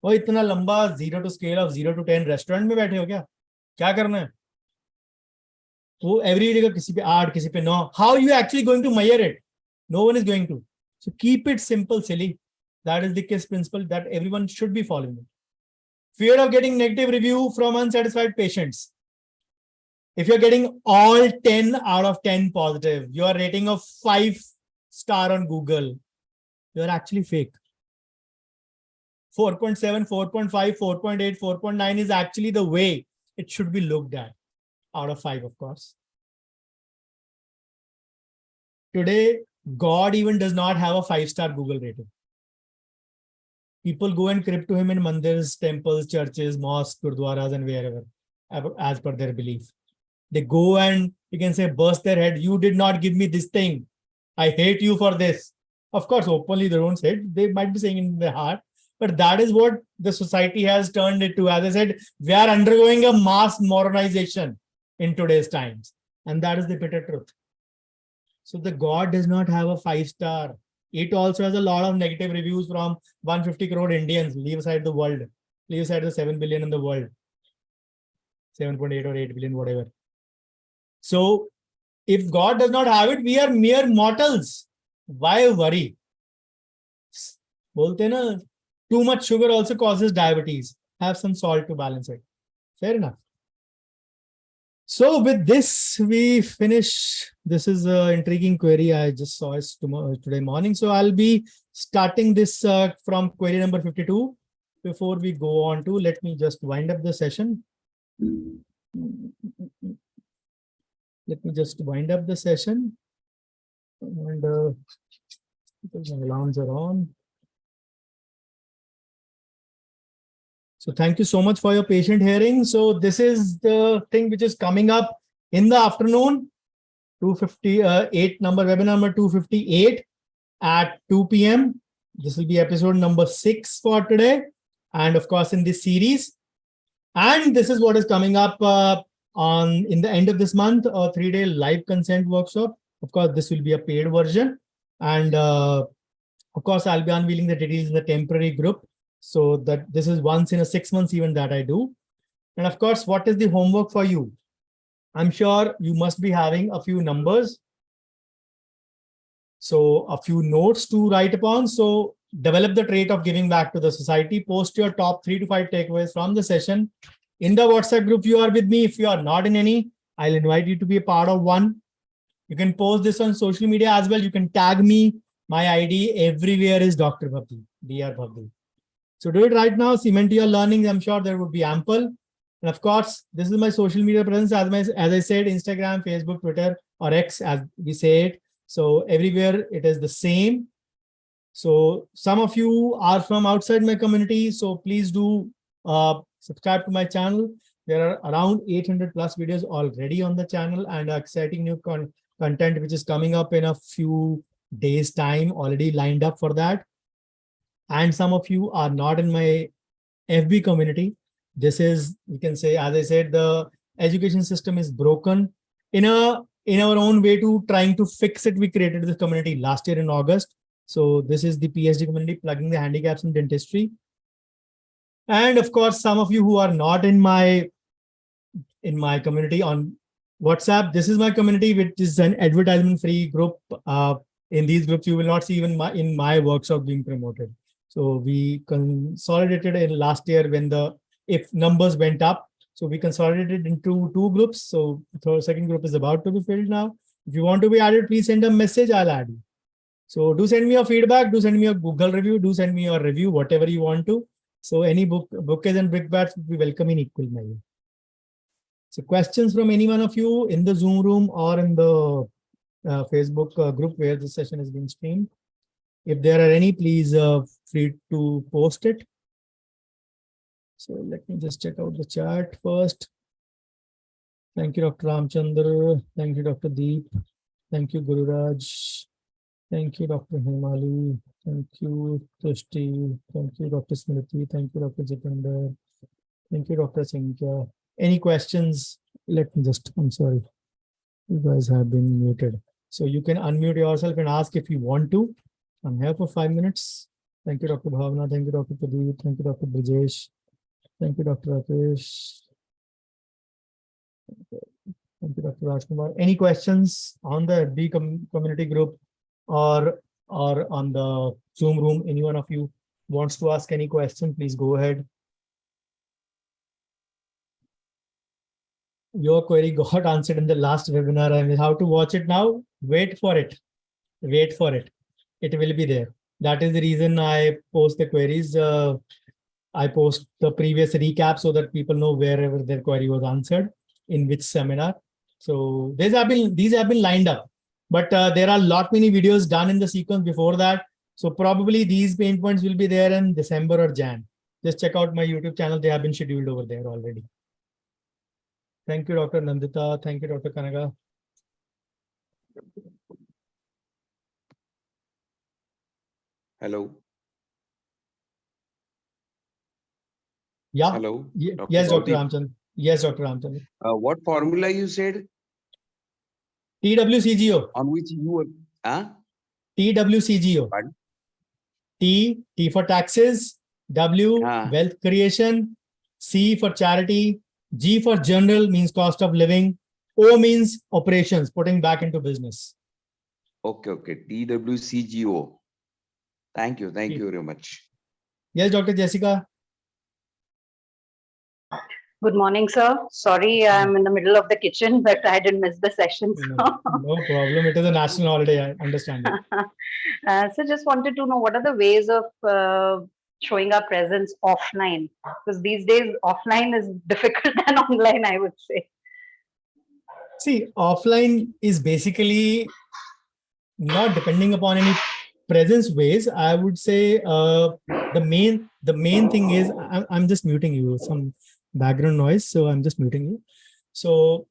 वो इतना लंबा 0 to scale of 0 to 10 restaurant में बैठे हो क्या करना है? वो एवरी जगह किसी पे 8, किसी पे 9. How are you actually going to measure it? No one is going to. So keep it simple, silly. That is the KISS principle that everyone should be following. Fear of getting negative review from unsatisfied patients. If you're getting all 10 out of 10 positive, your rating of 5-star on Google, you're actually fake. 4.7, 4.5, 4.8, 4.9 is actually the way it should be looked at, out of 5, of course. Today, God even does not have a 5-star Google rating. People go and crypt to him in mandirs, temples, churches, mosques, gurdwaras, and wherever, as per their belief. They go and, you can say, burst their head. You did not give me this thing. I hate you for this. Of course, openly they don't say it. They might be saying in their heart. But that is what the society has turned it to. As I said, we are undergoing a mass modernization in today's times. And that is the bitter truth. So the God does not have a 5-star. It also has a lot of negative reviews from 150 crore Indians. Leave aside the world. Leave aside the 7 billion in the world. 7.8 or 8 billion, whatever. So if God does not have it, we are mere mortals. Why worry? Bolte na, too much sugar also causes diabetes. Have some salt to balance it. Fair enough. So with this, we finish. This is an intriguing query. I just saw it today morning. So I'll be starting this from query number 52. Before we go on to, let me just wind up the session. Let me just wind up the session. And alarms are on. So thank you so much for your patient hearing. So this is the thing which is coming up in the afternoon, 258 webinar number 258 at 2 p.m. This will be episode number 6 for today. And of course, in this series. And this is what is coming up in the end of this month, a 3-day live consent workshop. Of course, this will be a paid version. And of course, I'll be unveiling the details in the temporary group. So that this is once in a 6 months event that I do. And of course, what is the homework for you? I'm sure you must be having a few numbers. So a few notes to write upon. So develop the trait of giving back to the society. Post your top 3 to 5 takeaways from the session in the WhatsApp group you are with me. If you are not in any, I'll invite you to be a part of one. You can post this on social media as well. You can tag me. My ID everywhere is Dr. Bhavdi, Dr. Bhavdi. So do it right now. Cement your learning. I'm sure there would be ample. And of course, this is my social media presence. As I said, Instagram, Facebook, Twitter, or X, as we say it. So everywhere it is the same. So some of you are from outside my community. So please do subscribe to my channel. There are around 800 plus videos already on the channel and exciting new content which is coming up in a few days time already lined up for that. And some of you are not in my FB community. This is, you can say, as I said, the education system is broken. In our own way to trying to fix it, we created this community last year in August. So this is the PhD community plugging the handicaps in dentistry. And of course, some of you who are not in my community on WhatsApp, this is my community, which is an advertisement-free group. In these groups, you will not see even in my workshop being promoted. So we consolidated in last year when if numbers went up. So we consolidated into two groups. So the second group is about to be filled now. If you want to be added, please send a message, I'll add you. So do send me your feedback, do send me a Google review, do send me your review, whatever you want to. So any bouquets and brickbats would be welcome in equal measure. So questions from any one of you in the Zoom room or in the Facebook group where this session is being streamed. If there are any, please free to post it. So let me just check out the chat first. Thank you, Dr. Ramchandra. Thank you, Dr. Deep. Thank you, Gururaj. Thank you, Dr. Hemali. Thank you, Trishti. Thank you, Dr. Smriti. Thank you, Dr. Jitendra. Thank you, Dr. Singhya. Any questions? Let me just, I'm sorry. You guys have been muted. So you can unmute yourself and ask if you want to. I'm here for 5 minutes. Thank you, Dr. Bhavna. Thank you, Dr. Pradeep. Thank you, Dr. Brajesh. Thank you, Dr. Rakesh. Thank you, Dr. Rajkumar. Any questions on the FB community group or on the Zoom room? Any one of you wants to ask any question, please go ahead. Your query got answered in the last webinar. I mean, how to watch it now? Wait for it. Wait for it. It will be there. That is the reason I post the queries. I post the previous recap so that people know wherever their query was answered, in which seminar. So these have been lined up, but there are a lot many videos done in the sequence before that. So probably these pain points will be there in December or Jan. Just check out my YouTube channel. They have been scheduled over there already. Thank you, Dr. Nandita. Thank you, Dr. Kanaga. Hello. Yeah. Hello. Yes, Dr. Ramchandra. Yes, Dr. Ramchandra. What formula you said? TWCGO. On which you were? TWCGO. Pardon? T for taxes. W, wealth creation. C for charity. G for general means cost of living. O means operations, putting back into business. Okay. TWCGO. Thank you very much. Yes, Dr. Jessica. Good morning, sir. Sorry, I'm in the middle of the kitchen, but I didn't miss the session. So. No problem. It is a national holiday. I understand it. So just wanted to know what are the ways of showing our presence offline? Because these days offline is difficult than online, I would say. See, offline is basically not depending upon any presence ways. I would say the main thing is I'm just muting you. Some background noise, so I'm just muting you. So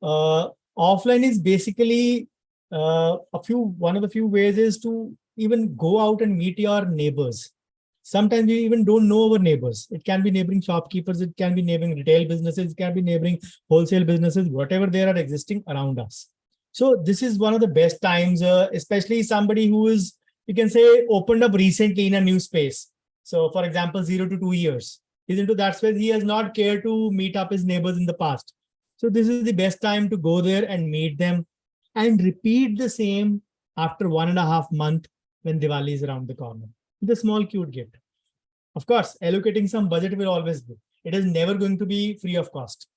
offline is basically one of the few ways is to even go out and meet your neighbors. Sometimes we even don't know our neighbors. It can be neighboring shopkeepers, it can be neighboring retail businesses, it can be neighboring wholesale businesses, whatever there are existing around us. So this is one of the best times, especially somebody who is, you can say, opened up recently in a new space. So for example, 0 to 2 years. He's into that space. He has not cared to meet up his neighbors in the past. So this is the best time to go there and meet them and repeat the same after 1.5 months when Diwali is around the corner. The small cute gift. Of course, allocating some budget will always be. It is never going to be free of cost.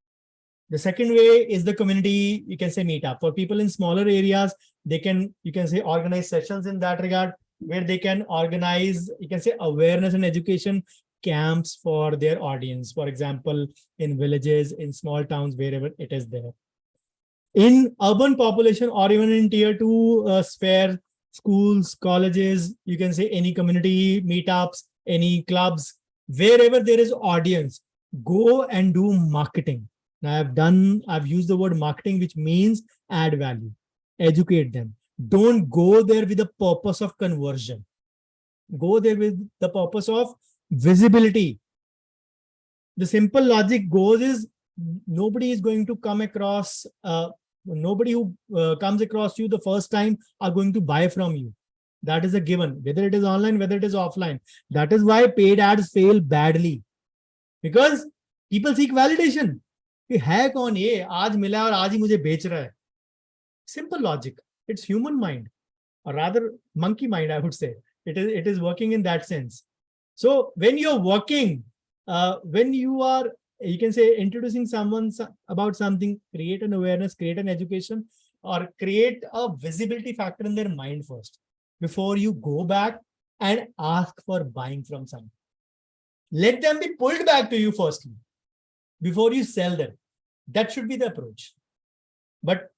The second way is the community, you can say, meetup. For people in smaller areas, they can, you can say, organize sessions in that regard, where they can organize, you can say, awareness and education camps for their audience. For example, in villages, in small towns, wherever it is there. In urban population or even in tier 2 sphere, schools, colleges, you can say any community meetups, any clubs, wherever there is audience, Go and do marketing. Now I've used the word marketing, which means add value, educate them. Don't go there with the purpose of conversion. Go there with the purpose of visibility. The simple logic goes is nobody is going to come across, nobody who comes across you the first time are going to buy from you. That is a given, whether it is online, whether it is offline. That is why paid ads fail badly. Because people seek validation. कि है कौन ये, आज मिला और आज ही मुझे बेच रहा है. Simple logic. It's human mind, or rather monkey mind, I would say. It is working in that sense. So when you're working, when you are, you can say, introducing someone about something, create an awareness, create an education, or create a visibility factor in their mind first before you go back and ask for buying from someone. Let them be pulled back to you firstly before you sell them. That should be the approach. But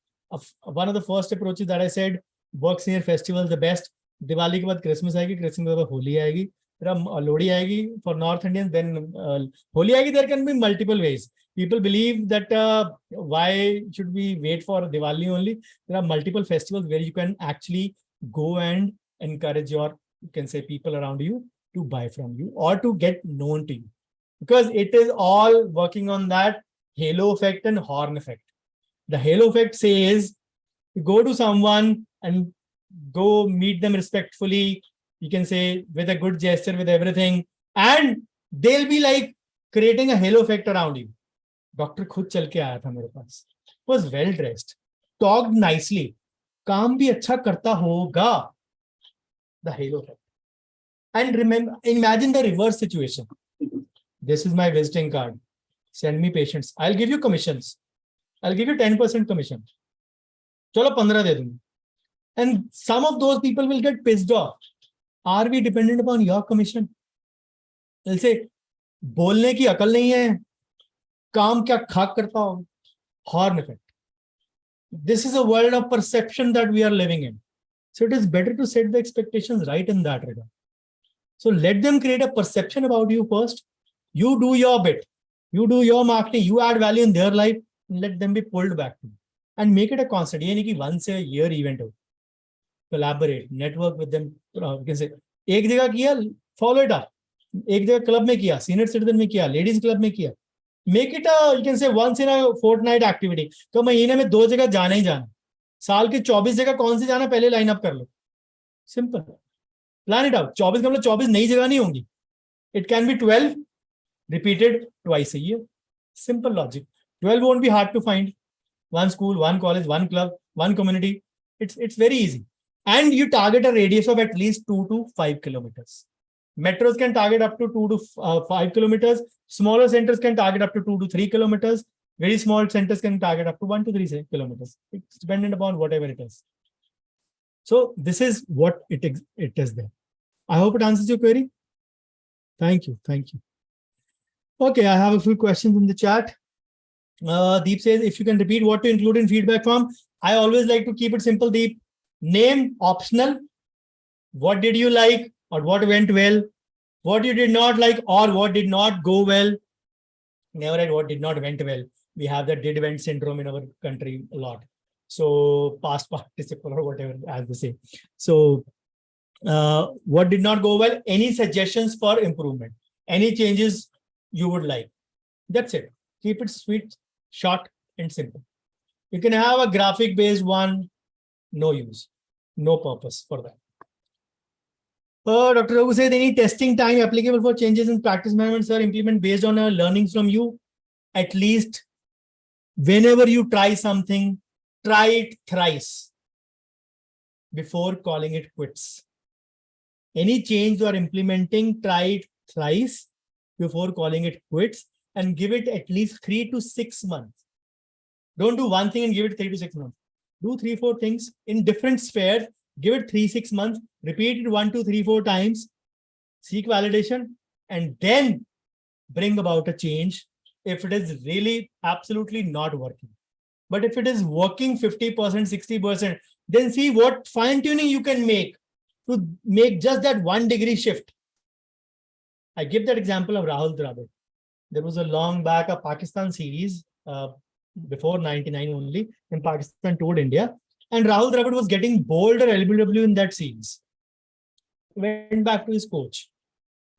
one of the first approaches that I said works near festivals the best. Diwali के बाद Christmas आएगी, Christmas के बाद होली आएगी, फिर लोहड़ी आएगी for North Indians, then Holi आएगी. There can be multiple ways. People believe that why should we wait for Diwali only? There are multiple festivals where you can actually go and encourage your, you can say, people around you to buy from you or to get known to you, because it is all working on that halo effect and horn effect. The halo effect says you go to someone and go meet them respectfully, you can say with a good gesture, with everything, and they'll be like creating a halo effect around you. Doctor खुद चल के आया था मेरे पास, was well dressed, talked nicely, काम भी अच्छा करता होगा. The halo effect. And remember, imagine the reverse situation. This is my visiting card. Send me patients. I'll give you commissions. I'll give you 10% commission. Chalo 15 de dunga. And some of those people will get pissed off. Are we dependent upon your commission? They'll say, बोलने की अकल नहीं है, काम क्या खाक करता हो. Horn effect. This is a world of perception that we are living in. So it is better to set the expectations right in that regard. So let them create a perception about you first. You do your bit. You do your marketing. You add value in their life. And let them be pulled back to you. And make it a constant. ये नहीं कि once a year event हो. Collaborate, network with them. You can say, एक जगह किया, follow it up. एक जगह club में किया, senior citizen में किया, ladies club में किया. Make it a, you can say, once in a fortnight activity. तो महीने में 2 जगह जाना ही जाना. साल के 24 जगह कौन सी जाना पहले लाइन अप कर लो. Simple. Plan it out. 24 का मतलब 24 नई जगह नहीं होंगी. It can be 12 repeated twice a year. Simple logic. 12 won't be hard to find. One school, one college, one club, one community. It's very easy. And you target a radius of at least 2 to 5 kilometers. Metros can target up to 2 to 5 kilometers. Smaller centers can target up to 2 to 3 kilometers. Very small centers can target up to 1 to 3 kilometers. It's dependent upon whatever it is. So this is what it is there. I hope it answers your query. Thank you. Thank you. Okay, I have a few questions in the chat. Deep says, if you can repeat what to include in feedback form. I always like to keep it simple, Deep. Name optional. What did you like or what went well? What you did not like or what did not go well. Never write what did not went well. We have the did went syndrome in our country a lot. So past participle or whatever, as they say. So what did not go well? Any suggestions for improvement? Any changes you would like? That's it. Keep it sweet, short, and simple. You can have a graphic based one, no use, no purpose for that. Dr. Raghu said, any testing time applicable for changes in practice management, sir, implement based on learnings from you. At least whenever you try something, try it thrice before calling it quits. Any change you are implementing, try it thrice before calling it quits, and give it at least 3 to 6 months. Don't do one thing and give it 3 to 6 months. Do 3-4 things in different spheres. Give it 3-6 months. Repeat it 1, 2, 3, 4 times. Seek validation, and then bring about a change if it is really absolutely not working. But if it is working 50%, 60%, then see what fine-tuning you can make to make just that 1 degree shift. I give that example of Rahul Dravid. There was a long back a Pakistan series before 99 only, when Pakistan toured India. And Rahul Dravid was getting bowled or LBW in that series. Went back to his coach.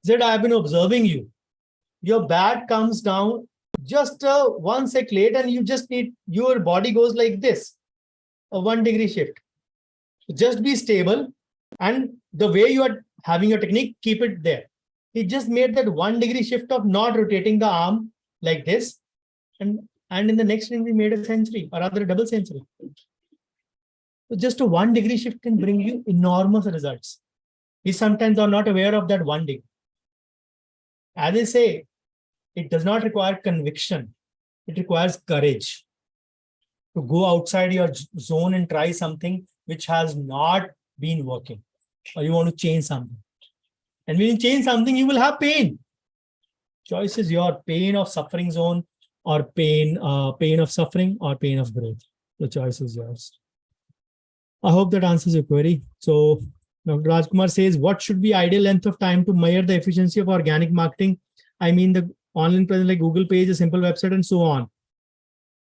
Said, I have been observing you. Your bat comes down just 1 sec late, and you just need, your body goes like this, a 1 degree shift. Just be stable, and the way you are having your technique, keep it there. He just made that 1 degree shift of not rotating the arm like this, and in the next inning, we made a century, or rather a double century. So just a 1 degree shift can bring you enormous results. We sometimes are not aware of that 1 degree. As I say, it does not require conviction. It requires courage to go outside your zone and try something which has not been working, or you want to change something. And when you change something, you will have pain. Choice is your pain of suffering zone, or pain of suffering, or pain of growth. The choice is yours. I hope that answers your query. So Dr. Rajkumar says, what should be ideal length of time to measure the efficiency of organic marketing? I mean, the online presence like Google page, a simple website, and so on.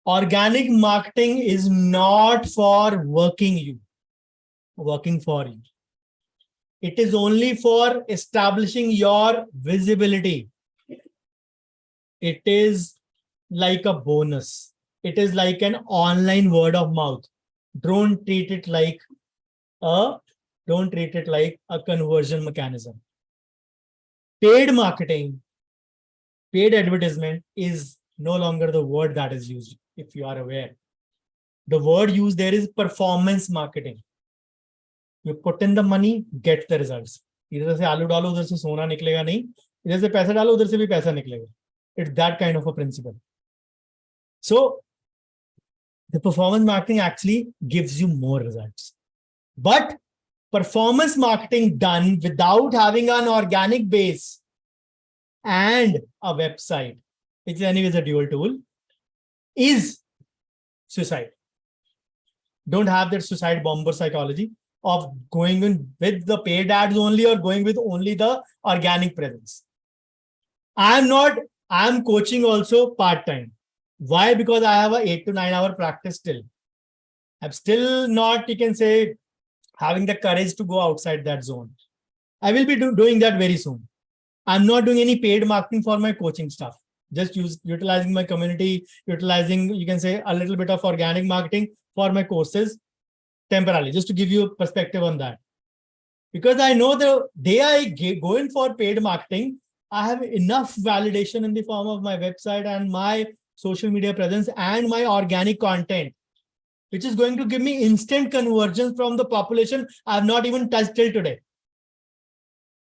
Organic marketing is not for working for you. It is only for establishing your visibility. It is like a bonus. It is like an online word of mouth. Don't treat it like a conversion mechanism. Paid marketing, paid advertisement is no longer the word that is used, if you are aware. The word used there is performance marketing. You put in the money, get the results. इधर से आलू डालो, उधर से सोना निकलेगा नहीं. इधर से पैसा डालो, उधर से भी पैसा निकलेगा. It's that kind of a principle. So the performance marketing actually gives you more results. But performance marketing done without having an organic base and a website, which is anyways a dual tool, is suicide. Don't have that suicide bomber psychology of going in with the paid ads only, or going with only the organic presence. I'm coaching also part-time. Why? Because I have a 8 to 9 hour practice still. I'm still not, you can say, having the courage to go outside that zone. I will be doing that very soon. I'm not doing any paid marketing for my coaching stuff. Just utilizing my community, utilizing, you can say, a little bit of organic marketing for my courses temporarily, just to give you a perspective on that. Because I know the day I go in for paid marketing, I have enough validation in the form of my website and my social media presence and my organic content, which is going to give me instant conversions from the population I have not even touched till today.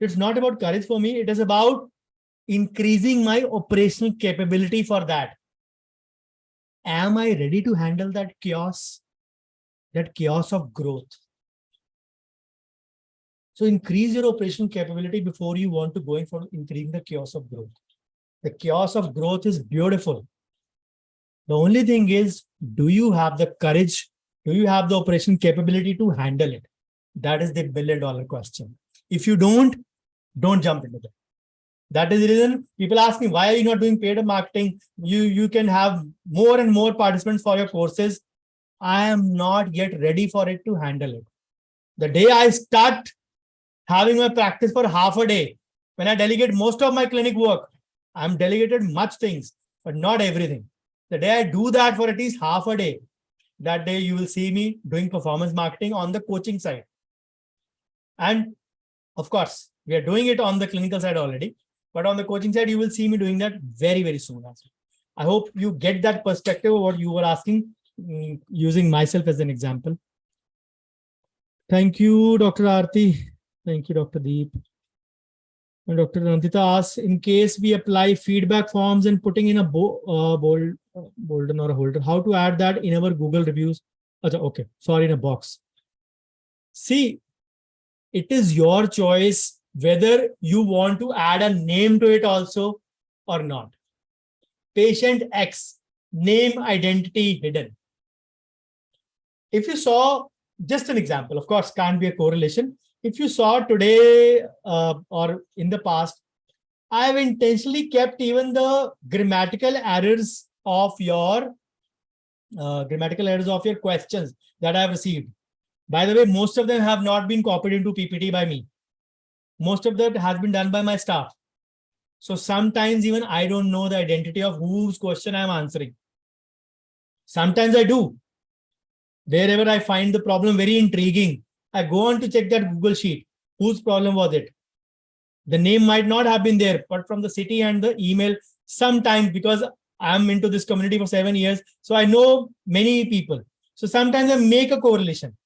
It's not about courage for me. It is about increasing my operational capability for that. Am I ready to handle that chaos of growth? So increase your operational capability before you want to go in for increasing the chaos of growth. The chaos of growth is beautiful. The only thing is, do you have the courage? Do you have the operational capability to handle it? That is the $1 billion question. If you don't jump into that. That is the reason people ask me, why are you not doing paid marketing? You can have more and more participants for your courses. I am not yet ready for it to handle it. The day I start having my practice for half a day, when I delegate most of my clinic work, I'm delegated much things, but not everything. The day I do that for at least half a day, that day you will see me doing performance marketing on the coaching side. And of course, we are doing it on the clinical side already, but on the coaching side, you will see me doing that very, very soon. I hope you get that perspective of what you were asking, using myself as an example. Thank you, Dr. Aarti. Thank you, Dr. Deep. And Dr. Nandita asks, in case we apply feedback forms and putting in a Bolden or a holder, how to add that in our Google reviews? Okay, sorry, in a box. See, it is your choice whether you want to add a name to it also or not. Patient X, name identity hidden. If you saw, just an example, of course, can't be a correlation. If you saw today or in the past, I have intentionally kept even the grammatical errors of your questions that I have received. By the way, most of them have not been copied into PPT by me. Most of that has been done by my staff. So sometimes even I don't know the identity of whose question I'm answering. Sometimes I do. Wherever I find the problem very intriguing, I go on to check that Google sheet. Whose problem was it? The name might not have been there, but from the city and the email, sometimes because I'm into this community for 7 years, so I know many people. So sometimes I make a correlation.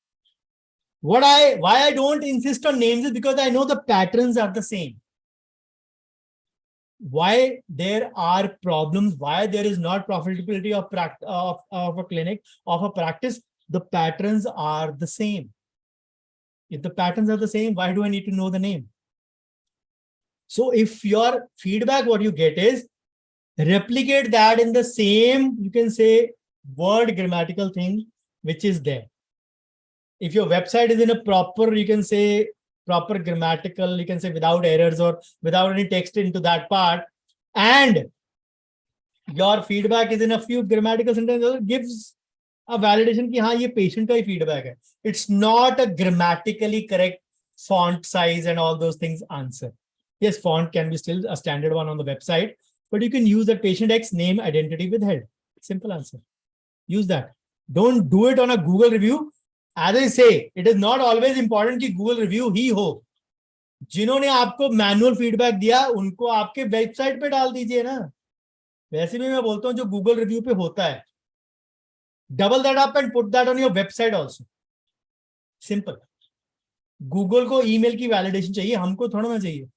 Why I don't insist on names is because I know the patterns are the same. Why there are problems, why there is not profitability of a clinic, of a practice, the patterns are the same. If the patterns are the same, why do I need to know the name? So if your feedback, what you get is replicate that in the same, you can say, word grammatical thing, which is there. If your website is in a proper, you can say proper grammatical, you can say without errors or without any text into that part, and your feedback is in a few grammatical sentences, gives a validation ki haan, ye patient ka hi feedback hai. It's not a grammatically correct font size and all those things answer. Yes, font can be still a standard one on the website, but you can use that patient X name identity withheld. Simple answer. Use that. Don't do it on a Google review. As I say, it is not always important कि Google review ही हो. जिन्होंने आपको manual feedback दिया उनको आपके website पे डाल दीजिए ना. वैसे भी मैं बोलता हूं जो Google रिव्यू पे होता है, double that up and put that on your website also. Simple. Google को ईमेल की वैलिडेशन चाहिए, हमको थोड़ा ना चाहिए.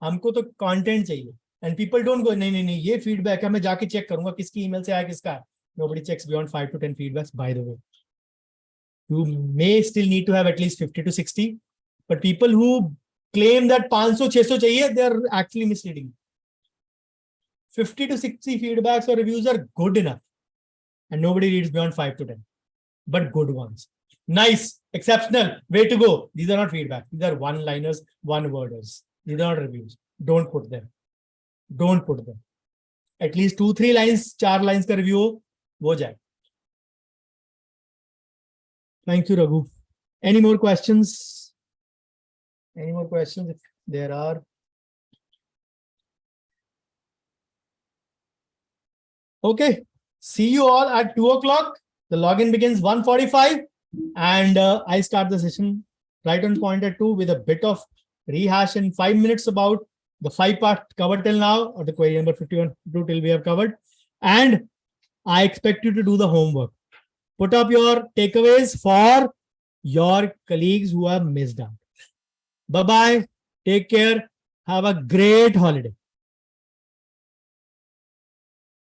हमको तो कंटेंट चाहिए. And people don't go, नहीं, ये फीडबैक है, मैं जाके चेक करूंगा किसकी ईमेल से आया किसका. Nobody checks beyond 5 to 10 feedbacks, by the way. You may still need to have at least 50 to 60, but people who claim that 500, 600 chahiye, they are actually misleading. 50 to 60 feedbacks or reviews are good enough, and nobody reads beyond 5 to 10, but good ones. Nice, exceptional, way to go. These are not feedback. These are one-liners, one-worders. These are not reviews. Don't put them. Don't put them. At least 2-3 lines, 4 lines ka review ho, wo jaye. Thank you, Raghu. Any more questions? Any more questions? If there are. Okay. See you all at 2 o'clock. The login begins 1:45, and I start the session right on point at 2 with a bit of rehash in 5 minutes about the 5 part covered till now, or the query number 51 till we have covered. And I expect you to do the homework. Put up your takeaways for your colleagues who have missed out. Bye-bye. Take care. Have a great holiday.